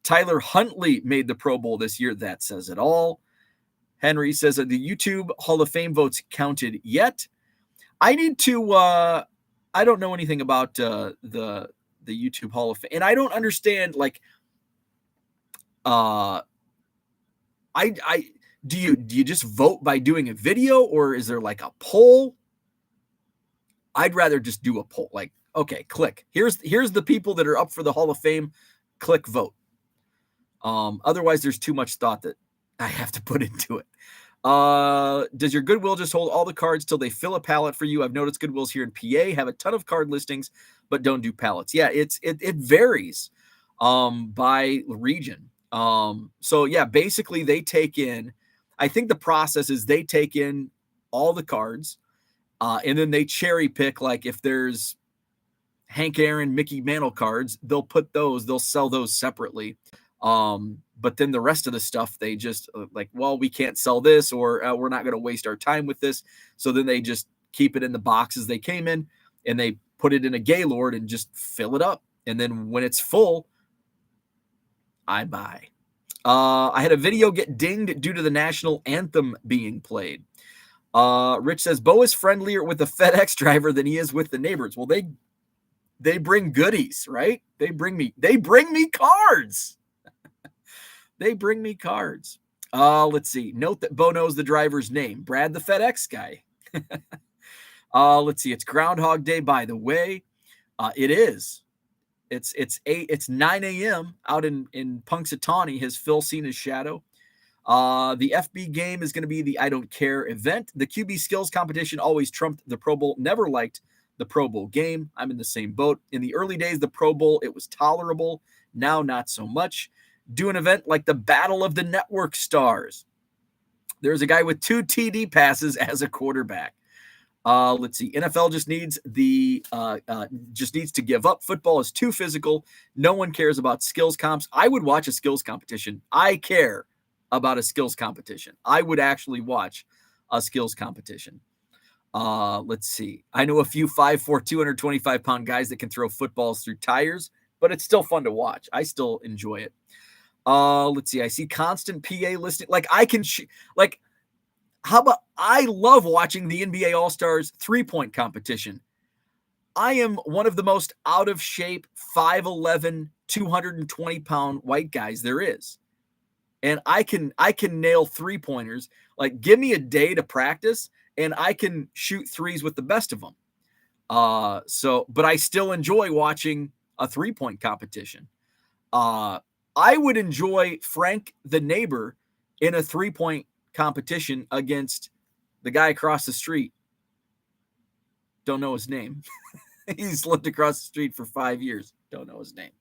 Tyler Huntley made the Pro Bowl this year. That says it all. Henry says that the YouTube Hall of Fame votes counted yet. I need to. I don't know anything about the YouTube Hall of Fame, and I don't understand. Like, I do you just vote by doing a video, or is there like a poll? I'd rather just do a poll. Like, okay, click. Here's the people that are up for the Hall of Fame. Click vote. Otherwise, there's too much thought that I have to put into it. Does your Goodwill just hold all the cards till they fill a pallet for you? I've noticed Goodwills here in PA have a ton of card listings, but don't do pallets. Yeah, it varies by region. So yeah, basically they take in, I think the process is they take in all the cards, and then they cherry pick, like if there's Hank Aaron, Mickey Mantle cards, they'll sell those separately. But then the rest of the stuff, they just well, we can't sell this, or we're not going to waste our time with this. So then they just keep it in the boxes they came in, and they put it in a Gaylord and just fill it up. And then when it's full, I buy. I had a video get dinged due to the national anthem being played. Rich says, Bo is friendlier with the FedEx driver than he is with the neighbors. Well, they bring goodies, right? They bring me cards. They bring me cards. Let's see. Note that Bo knows the driver's name. Brad, the FedEx guy. Let's see. It's Groundhog Day, by the way. It is. It's 9 a.m. out in Punxsutawney. Has Phil seen his shadow? The FB game is going to be the I Don't Care event. The QB skills competition always trumped the Pro Bowl. Never liked the Pro Bowl game. I'm in the same boat. In the early days, the Pro Bowl, it was tolerable. Now, not so much. Do an event like the Battle of the Network Stars. There's a guy with 2 TD passes as a quarterback. Let's see. NFL just needs to give up. Football is too physical. No one cares about skills comps. I would watch a skills competition. I care about a skills competition. I would actually watch a skills competition. Let's see. I know a few 5'4", 225-pound guys that can throw footballs through tires, but it's still fun to watch. I still enjoy it. Let's see. I see constant PA listing. Like I can how about I love watching the NBA All-Stars 3-point competition. I am one of the most out of shape 5'11", 220-pound white guys there is. And I can nail 3-pointers. Like give me a day to practice and I can shoot threes with the best of them. But I still enjoy watching a 3-point competition. I would enjoy Frank the neighbor in a 3-point competition against the guy across the street. Don't know his name. He's lived across the street for 5 years. Don't know his name.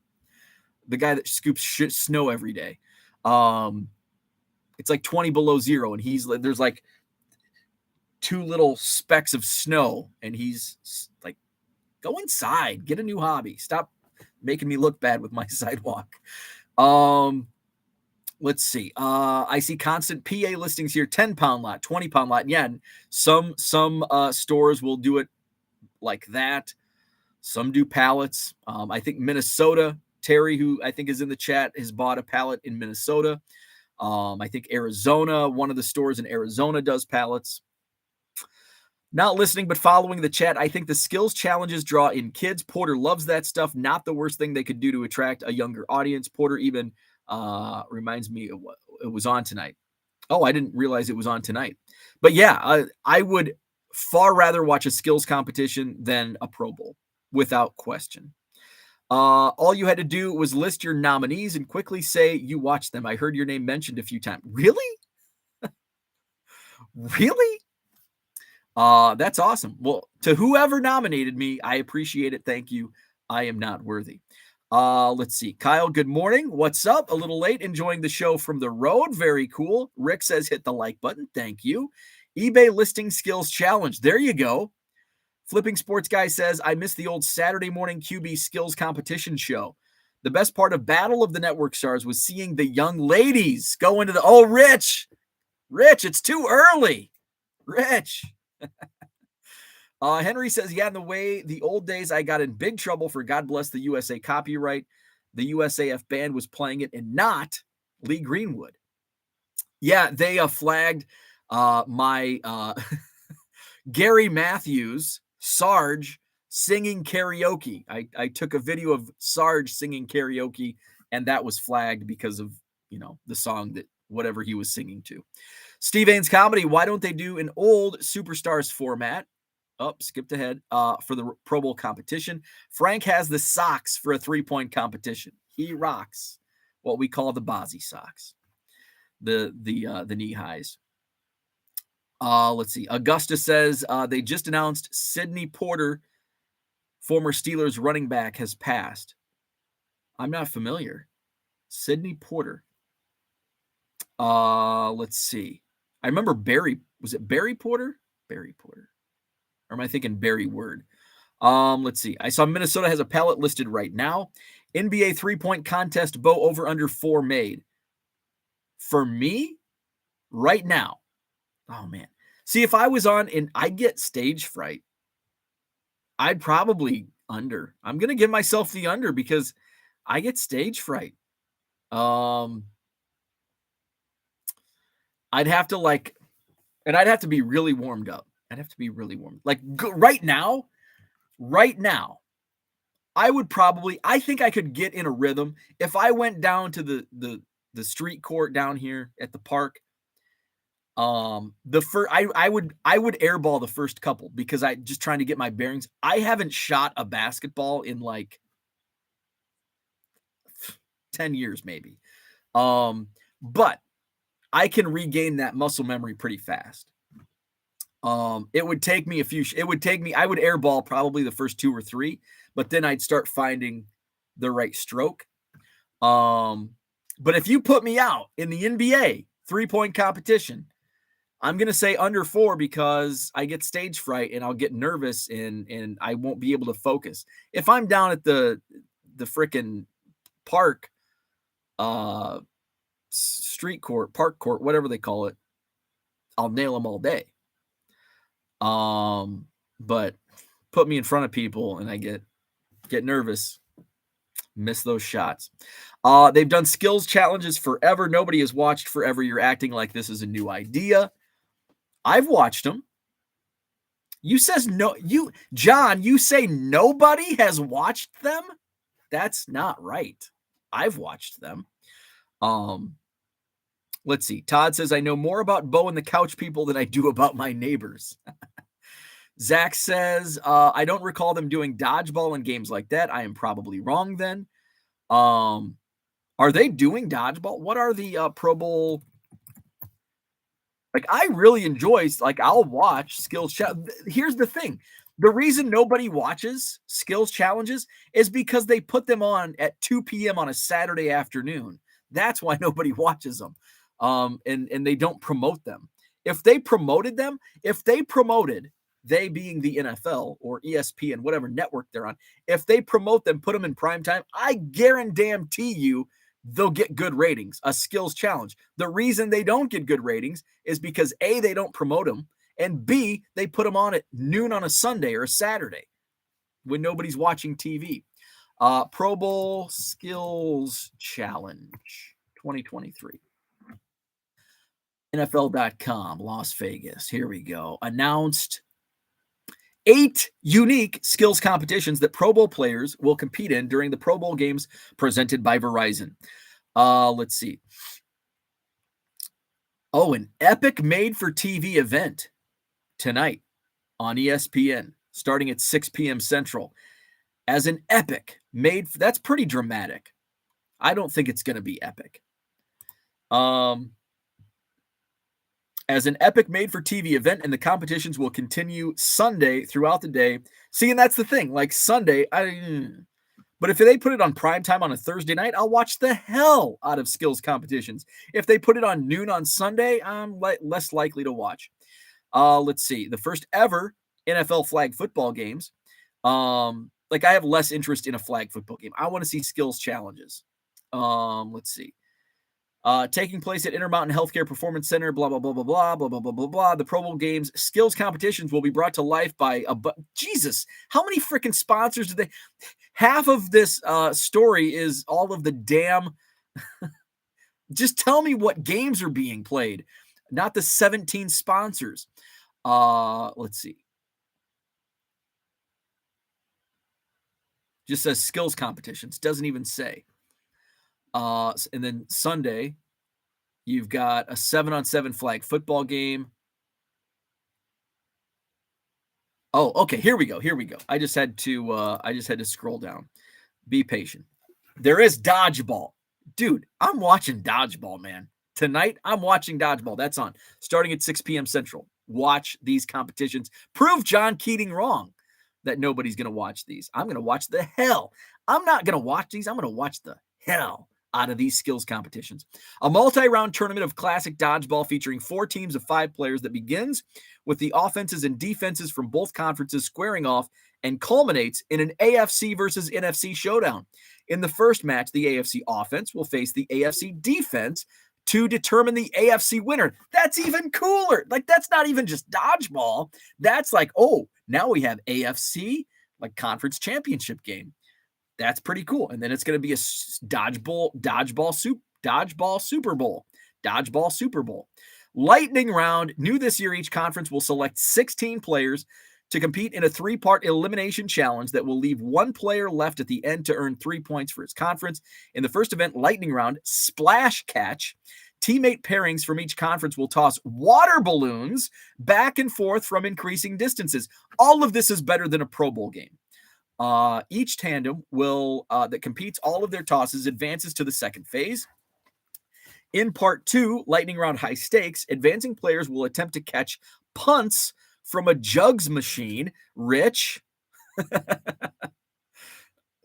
The guy that scoops snow every day. It's like 20 below zero, and there's like 2 little specks of snow, and he's like, go inside, get a new hobby. Stop making me look bad with my sidewalk. Let's see. I see constant PA listings here, 10-pound lot, 20-pound lot. Yeah, and some stores will do it like that. Some do pallets. I think Minnesota, Terry, who I think is in the chat, has bought a pallet in Minnesota. I think Arizona, one of the stores in Arizona does pallets. Not listening, but following the chat. I think the skills challenges draw in kids. Porter loves that stuff. Not the worst thing they could do to attract a younger audience. Porter even reminds me of what it was on tonight. Oh, I didn't realize it was on tonight. But yeah, I would far rather watch a skills competition than a Pro Bowl, without question. All you had to do was list your nominees and quickly say you watched them. I heard your name mentioned a few times. Really? Really? That's awesome. Well, to whoever nominated me, I appreciate it. Thank you. I am not worthy. Let's see. Kyle, good morning. What's up? A little late, enjoying the show from the road. Very cool. Rick says hit the like button. Thank you. eBay listing skills challenge. There you go. Flipping Sports Guy says, I miss the old Saturday morning QB skills competition show. The best part of Battle of the Network Stars was seeing the young ladies go into Rich, it's too early. Rich. Henry says, yeah, in the old days, I got in big trouble for God Bless the USA copyright. The USAF band was playing it and not Lee Greenwood. Yeah, they flagged my Gary Matthews, Sarge, singing karaoke. I took a video of Sarge singing karaoke, and that was flagged because of, the song that whatever he was singing to. Steve Ains Comedy, why don't they do an old Superstars format? Skipped ahead for the Pro Bowl competition. Frank has the socks for a 3-point competition. He rocks what we call the Bozzy socks, the knee highs. Let's see. Augusta says they just announced Sidney Porter, former Steelers running back, has passed. I'm not familiar. Sidney Porter. Let's see. I remember Barry. Was it Barry Porter? Barry Porter. Or am I thinking Barry Word? Let's see. I saw Minnesota has a pallet listed right now. NBA 3-point contest, Bo over under 4 made. For me, right now. Oh, man. See, if I was on and I get stage fright, I'd probably under. I'm going to give myself the under because I get stage fright. I'd have to and I'd have to be really warmed up. I'd have to be really warm. Right now, I think I could get in a rhythm if I went down to the street court down here at the park. I would airball the first couple because I just trying to get my bearings. I haven't shot a basketball in 10 years maybe. But I can regain that muscle memory pretty fast. It would take me I would airball probably the first 2 or 3, but then I'd start finding the right stroke. But if you put me out in the NBA 3-point competition, I'm going to say under 4 because I get stage fright and I'll get nervous and I won't be able to focus. If I'm down at the frickin' park, street court, park court, whatever they call it, I'll nail them all day. But put me in front of people and I get nervous, miss those shots. They've done skills challenges forever. Nobody has watched forever. You're acting like this is a new idea. I've watched them. John, you say nobody has watched them? That's not right. I've watched them. Let's see. Todd says, I know more about Bo and the couch people than I do about my neighbors. Zach says, I don't recall them doing dodgeball in games like that. I am probably wrong then. Are they doing dodgeball? What are the Pro Bowl? Like, I really enjoy, like, I'll watch skills. Here's the thing. The reason nobody watches skills challenges is because they put them on at 2 p.m. on a Saturday afternoon. That's why nobody watches them. And they don't promote them. If they promoted them, they being the NFL or ESPN, whatever network they're on, if they promote them, put them in prime time, I guarantee you they'll get good ratings, a skills challenge. The reason they don't get good ratings is because A, they don't promote them, and B, they put them on at noon on a Sunday or a Saturday when nobody's watching TV. Pro Bowl Skills Challenge 2023. NFL.com, Las Vegas. Here we go. Announced 8 unique skills competitions that Pro Bowl players will compete in during the Pro Bowl games presented by Verizon. Let's see. Oh, an epic made-for-TV event tonight on ESPN, starting at 6 p.m. Central. As an epic that's pretty dramatic. I don't think it's going to be epic. As an epic made-for-TV event, and the competitions will continue Sunday throughout the day. See, and that's the thing. Like Sunday, but if they put it on prime time on a Thursday night, I'll watch the hell out of skills competitions. If they put it on noon on Sunday, I'm less likely to watch. Let's see. The first ever NFL flag football games. Like, I have less interest in a flag football game. I want to see skills challenges. Let's see. Taking place at Intermountain Healthcare Performance Center, blah, blah, blah, blah, blah, blah, blah, blah, blah, blah. The Pro Bowl games skills competitions will be brought to life by Jesus, how many freaking sponsors do they? Half of this story is all of the damn. Just tell me what games are being played, not the 17 sponsors. Let's see. Just says skills competitions. Doesn't even say. And then Sunday, you've got a 7-on-7 flag football game. Oh, okay. Here we go. I just had to scroll down. Be patient. There is dodgeball. Dude, I'm watching dodgeball, man. Tonight, I'm watching dodgeball. That's on. Starting at 6 p.m. Central. Watch these competitions. Prove John Keating wrong that nobody's going to watch these. I'm going to watch the hell. I'm not going to watch these. I'm going to watch the hell out of these skills competitions. A multi-round tournament of classic dodgeball featuring 4 teams of 5 players that begins with the offenses and defenses from both conferences squaring off and culminates in an AFC versus NFC showdown. In the first match, the AFC offense will face the AFC defense to determine the AFC winner. That's even cooler. Like, that's not even just dodgeball. That's like, oh, now we have AFC, like, conference championship game. That's pretty cool. And then it's going to be a dodgeball Super Bowl. Lightning round. New this year, each conference will select 16 players to compete in a 3-part elimination challenge that will leave 1 player left at the end to earn 3 points for his conference. In the first event, lightning round, splash catch. Teammate pairings from each conference will toss water balloons back and forth from increasing distances. All of this is better than a Pro Bowl game. Each tandem that competes all of their tosses advances to the second phase. In part 2, lightning round high stakes, advancing players will attempt to catch punts from a jugs machine. Rich.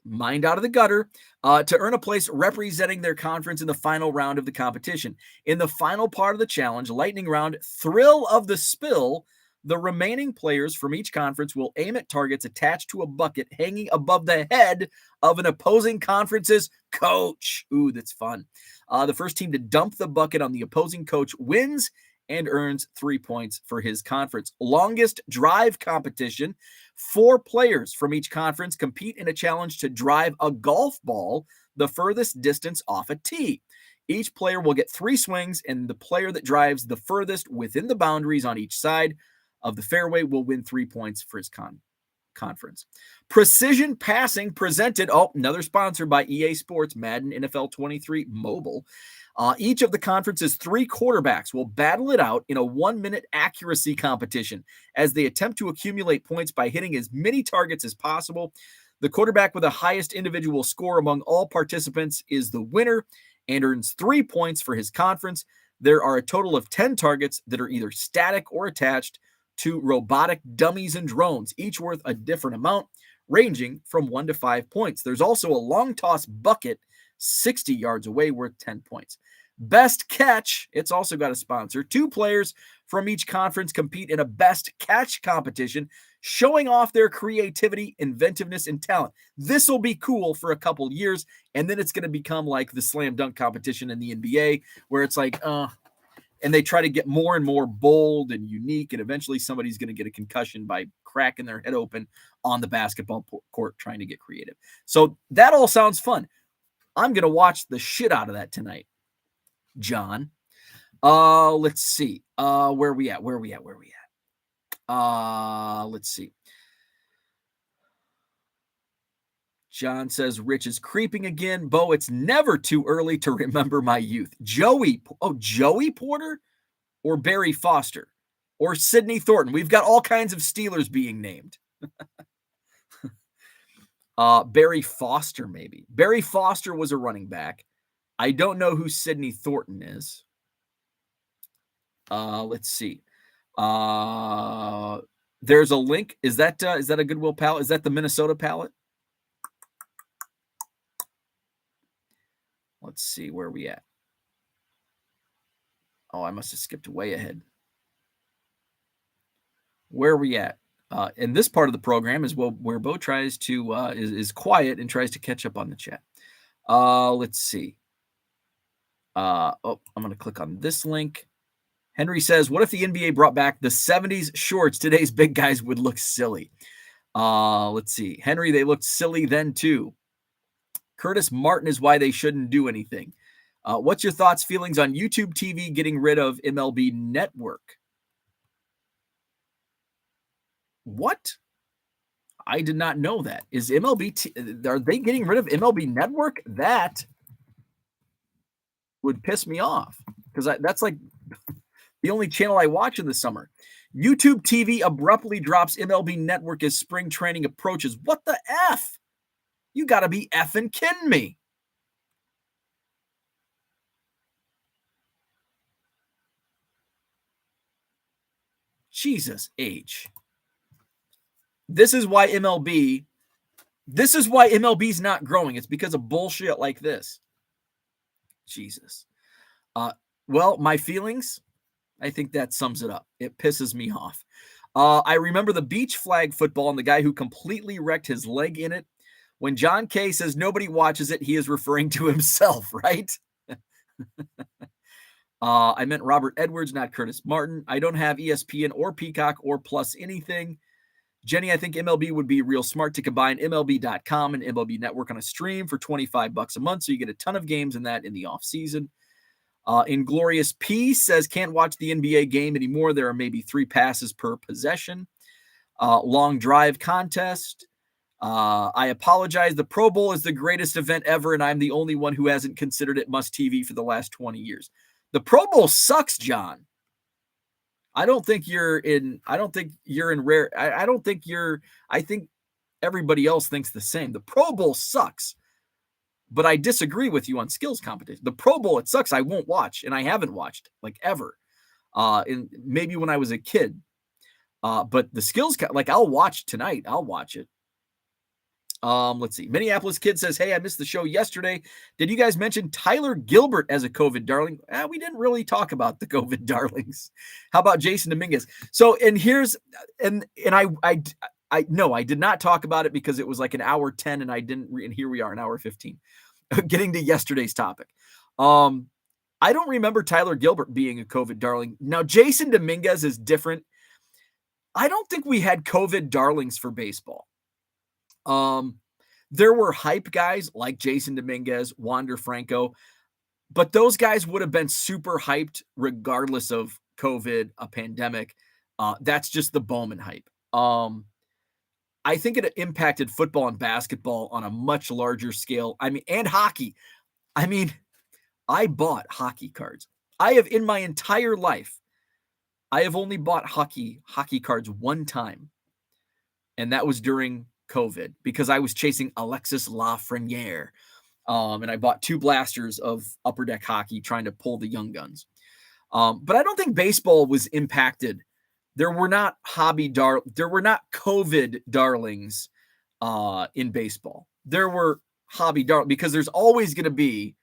mind out of the gutter, to earn a place representing their conference in the final round of the competition. In the final part of the challenge, lightning round, thrill of the spill, the remaining players from each conference will aim at targets attached to a bucket hanging above the head of an opposing conference's coach. Ooh, that's fun. The first team to dump the bucket on the opposing coach wins and earns 3 points for his conference. Longest drive competition. 4 players from each conference compete in a challenge to drive a golf ball the furthest distance off a tee. Each player will get 3 swings, and the player that drives the furthest within the boundaries on each side of the fairway will win 3 points for his conference. Precision passing presented, another sponsor by EA Sports, Madden NFL 23 Mobile. Each of the conference's 3 quarterbacks will battle it out in a 1-minute accuracy competition as they attempt to accumulate points by hitting as many targets as possible. The quarterback with the highest individual score among all participants is the winner and earns 3 points for his conference. There are a total of 10 targets that are either static or attached to robotic dummies and drones, each worth a different amount, ranging from 1 to 5 points. There's also a long toss bucket 60 yards away worth 10 points. Best catch, it's also got a sponsor. 2 players from each conference compete in a best catch competition, showing off their creativity, inventiveness, and talent. This will be cool for a couple years, and then it's going to become like the slam dunk competition in the NBA, where it's like, and they try to get more and more bold and unique, and eventually somebody's going to get a concussion by cracking their head open on the basketball court trying to get creative. So that all sounds fun. I'm going to watch the shit out of that tonight, John. Let's see. Where are we at? Let's see. John says, Rich is creeping again. Bo, it's never too early to remember my youth. Joey Porter or Barry Foster or Sidney Thornton. We've got all kinds of Steelers being named. Barry Foster, maybe. Barry Foster was a running back. I don't know who Sidney Thornton is. Let's see. There's a link. Is that a Goodwill pallet? Is that the Minnesota pallet? Let's see, where are we at? Oh, I must have skipped way ahead. Where are we at? And this part of the program is where Bo tries to is quiet and tries to catch up on the chat. Let's see. I'm going to click on this link. Henry says, what if the NBA brought back the 70s shorts? Today's big guys would look silly. Let's see. Henry, they looked silly then too. Curtis Martin is why they shouldn't do anything. What's your thoughts, feelings on YouTube TV getting rid of MLB Network? What? I did not know that. Is are they getting rid of MLB Network? That would piss me off because that's like the only channel I watch in the summer. YouTube TV abruptly drops MLB Network as spring training approaches. What the F? You got to be effing kidding me. Jesus H. This is why MLB's not growing. It's because of bullshit like this. Jesus. Well, my feelings, I think that sums it up. It pisses me off. I remember the beach flag football and the guy who completely wrecked his leg in it. When John Kay says nobody watches it, he is referring to himself, right? I meant Robert Edwards, not Curtis Martin. I don't have ESPN or Peacock or Plus anything. Jenny, I think MLB would be real smart to combine MLB.com and MLB Network on a stream for $25 a month, so you get a ton of games in that in the off season. Inglorious P says, can't watch the NBA game anymore. There are maybe 3 passes per possession. Long drive contest. I apologize. The Pro Bowl is the greatest event ever, and I'm the only one who hasn't considered it must TV for the last 20 years. The Pro Bowl sucks, John. I think everybody else thinks the same. The Pro Bowl sucks, but I disagree with you on skills competition. The Pro Bowl, it sucks. I won't watch, and I haven't watched like ever. And maybe when I was a kid. But the skills, like I'll watch tonight. I'll watch it. Let's see. Minneapolis Kid says, hey, I missed the show yesterday. Did you guys mention Tyler Gilbert as a COVID darling? We didn't really talk about the COVID darlings. How about Jason Dominguez? So, and here's, and I no, I did not talk about it because it was like an hour 10 and I didn't, and here we are an hour 15, getting to yesterday's topic. I don't remember Tyler Gilbert being a COVID darling. Now, Jason Dominguez is different. I don't think we had COVID darlings for baseball. There were hype guys like Jason Dominguez, Wander Franco, but those guys would have been super hyped regardless of COVID, a pandemic. That's just the Bowman hype. I think it impacted football and basketball on a much larger scale. I mean, and hockey. I mean, I bought hockey cards. I have in my entire life, I have only bought hockey cards one time. And that was during COVID because I was chasing Alexis Lafreniere. And I bought 2 blasters of Upper Deck Hockey trying to pull the young guns. But I don't think baseball was impacted. There were not COVID darlings in baseball. There were hobby darlings because there's always going to be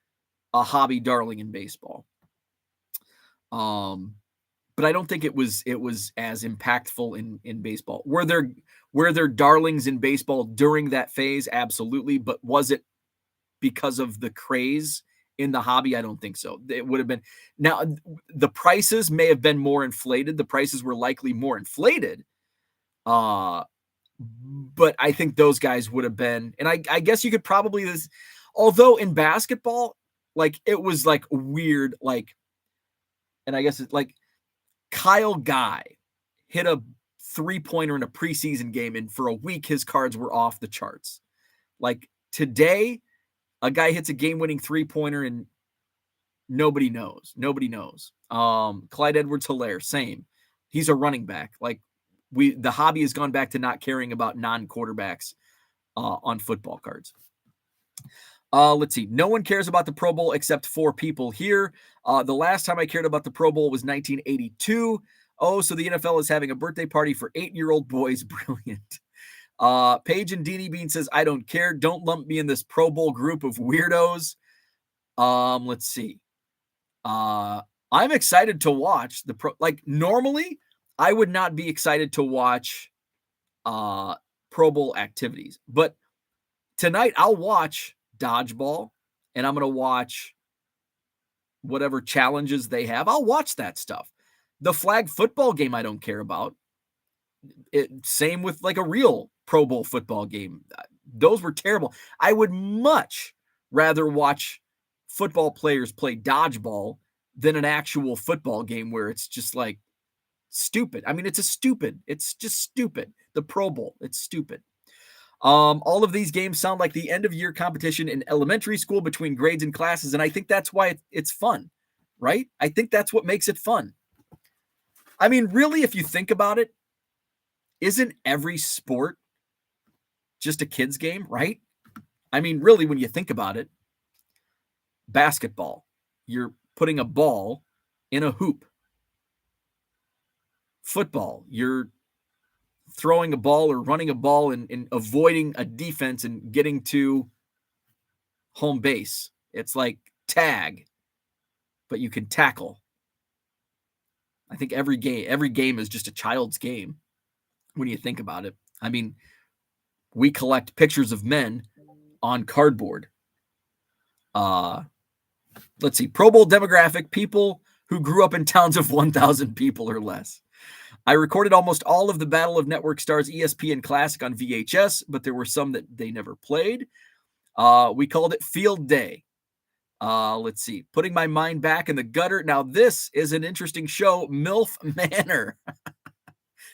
a hobby darling in baseball. But I don't think it was as impactful in baseball. Were there darlings in baseball during that phase? Absolutely. But was it because of the craze in the hobby? I don't think so. It would have been. Now, the prices may have been more inflated. The prices were likely more inflated. But I think those guys would have been, and I guess you could probably, although in basketball, like it was like weird, like, and I guess it's like Kyle Guy hit a 3-pointer in a preseason game, and for a week his cards were off the charts. Like today, a guy hits a game-winning 3-pointer and nobody knows. Clyde Edwards-Helaire, same. He's a running back. Like the hobby has gone back to not caring about non-quarterbacks on football cards. Let's see. No one cares about the Pro Bowl except 4 people here. The last time I cared about the Pro Bowl was 1982. Oh, so the NFL is having a birthday party for 8-year-old boys. Brilliant. Paige and Deanie Bean says, I don't care. Don't lump me in this Pro Bowl group of weirdos. Let's see. I'm excited to watch the like normally I would not be excited to watch Pro Bowl activities, but tonight I'll watch dodgeball and I'm going to watch whatever challenges they have. I'll watch that stuff. The flag football game I don't care about. Same with like a real Pro Bowl football game. Those were terrible. I would much rather watch football players play dodgeball than an actual football game where it's just like stupid. I mean, it's just stupid. The Pro Bowl, it's stupid. All of these games sound like the end of year competition in elementary school between grades and classes. And I think that's why it's fun, right? I think that's what makes it fun. I mean, really, if you think about it, isn't every sport just a kid's game, right? I mean, really, when you think about it, basketball, you're putting a ball in a hoop. Football, you're throwing a ball or running a ball and avoiding a defense and getting to home base. It's like tag, but you can tackle. I think every game is just a child's game when you think about it. I mean, we collect pictures of men on cardboard. Let's see. Pro Bowl demographic, people who grew up in towns of 1,000 people or less. I recorded almost all of the Battle of Network Stars ESPN Classic on VHS, but there were some that they never played. We called it Field Day. Let's see. Putting my mind back in the gutter. Now, this is an interesting show, MILF Manor.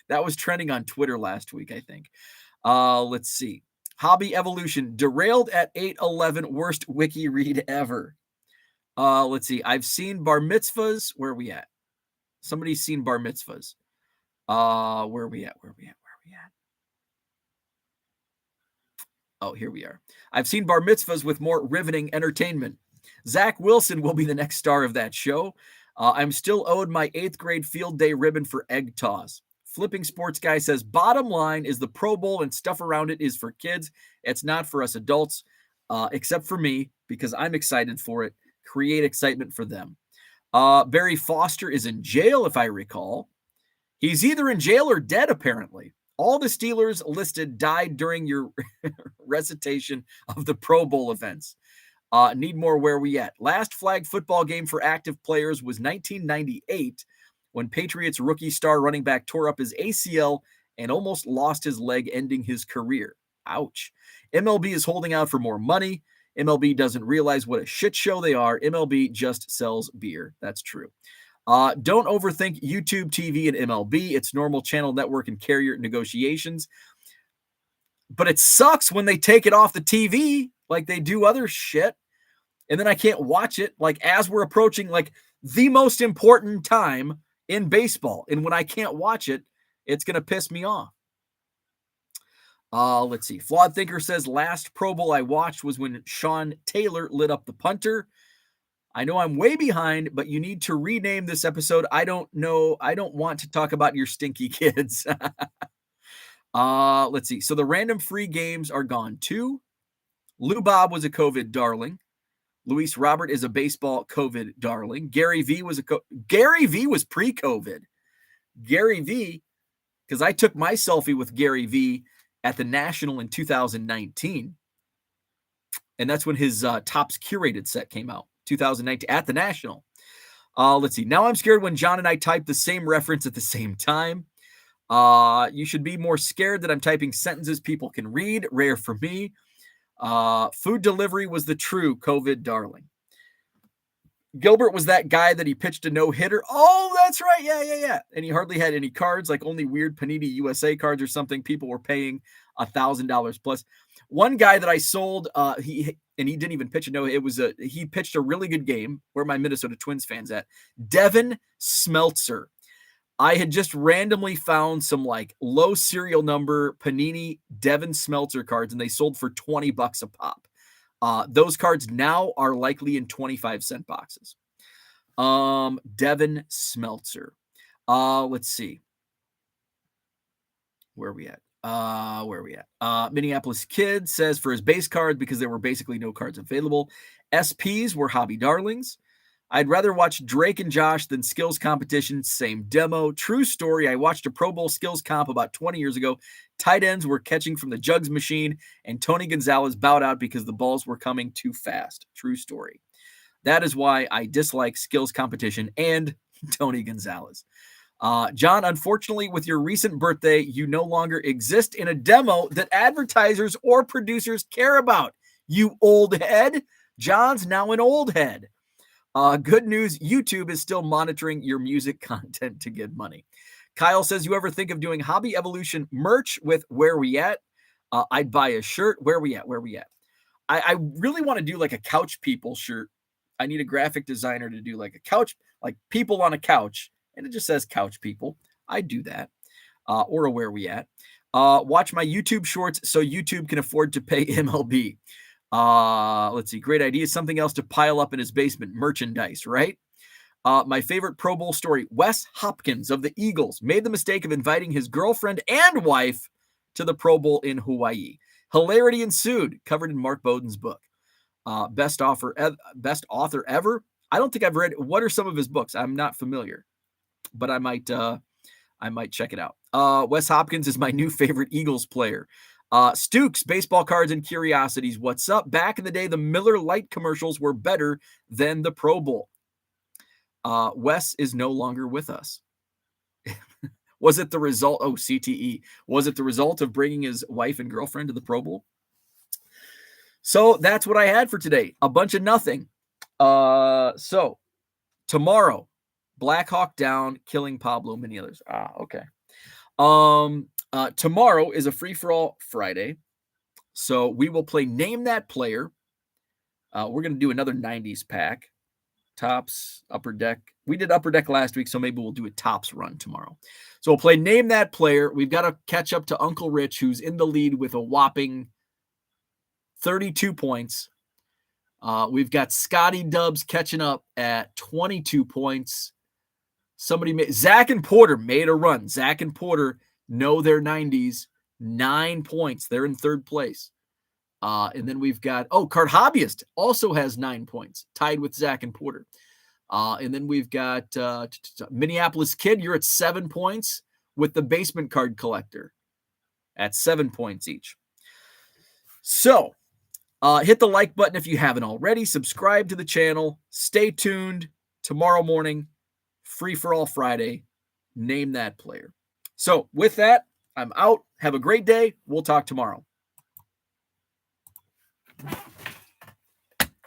That was trending on Twitter last week, I think. Let's see. Hobby Evolution. Derailed at 8:11. Worst wiki read ever. Let's see. I've seen bar mitzvahs. Where are we at? Somebody's seen bar mitzvahs. Where are we at? Oh, here we are. I've seen bar mitzvahs with more riveting entertainment. Zach Wilson will be the next star of that show. I'm still owed my 8th grade field day ribbon for egg toss. Flipping Sports Guy says, bottom line is the Pro Bowl and stuff around it is for kids. It's not for us adults, except for me, because I'm excited for it. Create excitement for them. Barry Foster is in jail, if I recall. He's either in jail or dead, apparently. All the Steelers listed died during your recitation of the Pro Bowl events. Need more where we at. Last flag football game for active players was 1998 when Patriots rookie star running back tore up his ACL and almost lost his leg, ending his career. Ouch. MLB is holding out for more money. MLB doesn't realize what a shit show they are. MLB just sells beer. That's true. Don't overthink YouTube TV and MLB. It's normal channel network and carrier negotiations. But it sucks when they take it off the TV like they do other shit. And then I can't watch it like as we're approaching like the most important time in baseball. And when I can't watch it, it's going to piss me off. Let's see. Flawed Thinker says last Pro Bowl I watched was when Sean Taylor lit up the punter. I know I'm way behind, but you need to rename this episode. I don't know. I don't want to talk about your stinky kids. Let's see. So the random free games are gone too. Lou Bob was a COVID darling. Luis Robert is a baseball COVID darling. Gary V was Gary V was pre-COVID. Gary V, because I took my selfie with Gary V at the National in 2019. And that's when his Topps Curated set came out, 2019, at the National. Let's see. Now I'm scared when John and I type the same reference at the same time. You should be more scared that I'm typing sentences people can read. Rare for me. Food delivery was the true COVID darling. Gilbert was that guy that he pitched a no-hitter. Oh, that's right. Yeah. And he hardly had any cards, like only weird Panini USA cards or something. People were paying $1,000 plus. One guy that I sold, he didn't even pitch a no. He pitched a really good game. Where my Minnesota Twins fans at? Devin Smeltzer. I had just randomly found some like low serial number Panini Devin Smeltzer cards, and they sold for $20 a pop. Those cards now are likely in 25-cent boxes. Devin Smeltzer. Let's see. Where are we at? Minneapolis Kid says for his base cards, because there were basically no cards available. SPs were hobby darlings. I'd rather watch Drake and Josh than skills competition. Same demo. True story. I watched a Pro Bowl skills comp about 20 years ago. Tight ends were catching from the jugs machine, and Tony Gonzalez bowed out because the balls were coming too fast. True story. That is why I dislike skills competition and Tony Gonzalez. John, unfortunately, with your recent birthday, you no longer exist in a demo that advertisers or producers care about. You old head. John's now an old head. Good news, YouTube is still monitoring your music content to get money. Kyle says, you ever think of doing Hobby Evolution merch with Where We At? I'd buy a shirt. Where we at? I really want to do like a Couch People shirt. I need a graphic designer to do like a couch, like people on a couch, and it just says Couch People. I'd do that. Or a Where We At. Watch my YouTube shorts so YouTube can afford to pay MLB. Let's see. Great idea. Something else to pile up in his basement. Merchandise, right? My favorite Pro Bowl story. Wes Hopkins of the Eagles made the mistake of inviting his girlfriend and wife to the Pro Bowl in Hawaii. Hilarity ensued, covered in Mark Bowden's book. Best author ever. I don't think I've read. What are some of his books? I'm not familiar, but I might check it out. Wes Hopkins is my new favorite Eagles player. Stukes, baseball cards and curiosities. What's up? Back in the day, the Miller Lite commercials were better than the Pro Bowl. Wes is no longer with us. Was it the result? Oh, CTE. Was it the result of bringing his wife and girlfriend to the Pro Bowl? So that's what I had for today. A bunch of nothing. So tomorrow, Black Hawk Down, killing Pablo, many others. Okay. Tomorrow is a free-for-all Friday. So we will play Name That Player. We're going to do another 90s pack. Tops, Upper Deck. We did Upper Deck last week, so maybe we'll do a Tops run tomorrow. So we'll play Name That Player. We've got to catch up to Uncle Rich, who's in the lead with a whopping 32 points. We've got Scotty Dubs catching up at 22 points. Zach and Porter made a run. Zach and Porter know their 90s. 9 points. They're in third place. And then we've got, Card Hobbyist also has 9 points, tied with Zach and Porter. And then we've got Minneapolis Kid. You're at 7 points with the Basement Card Collector at 7 points each. So hit the like button if you haven't already. Subscribe to the channel. Stay tuned. Tomorrow morning, Free for All Friday. Name that player. So with that, I'm out. Have a great day. We'll talk tomorrow.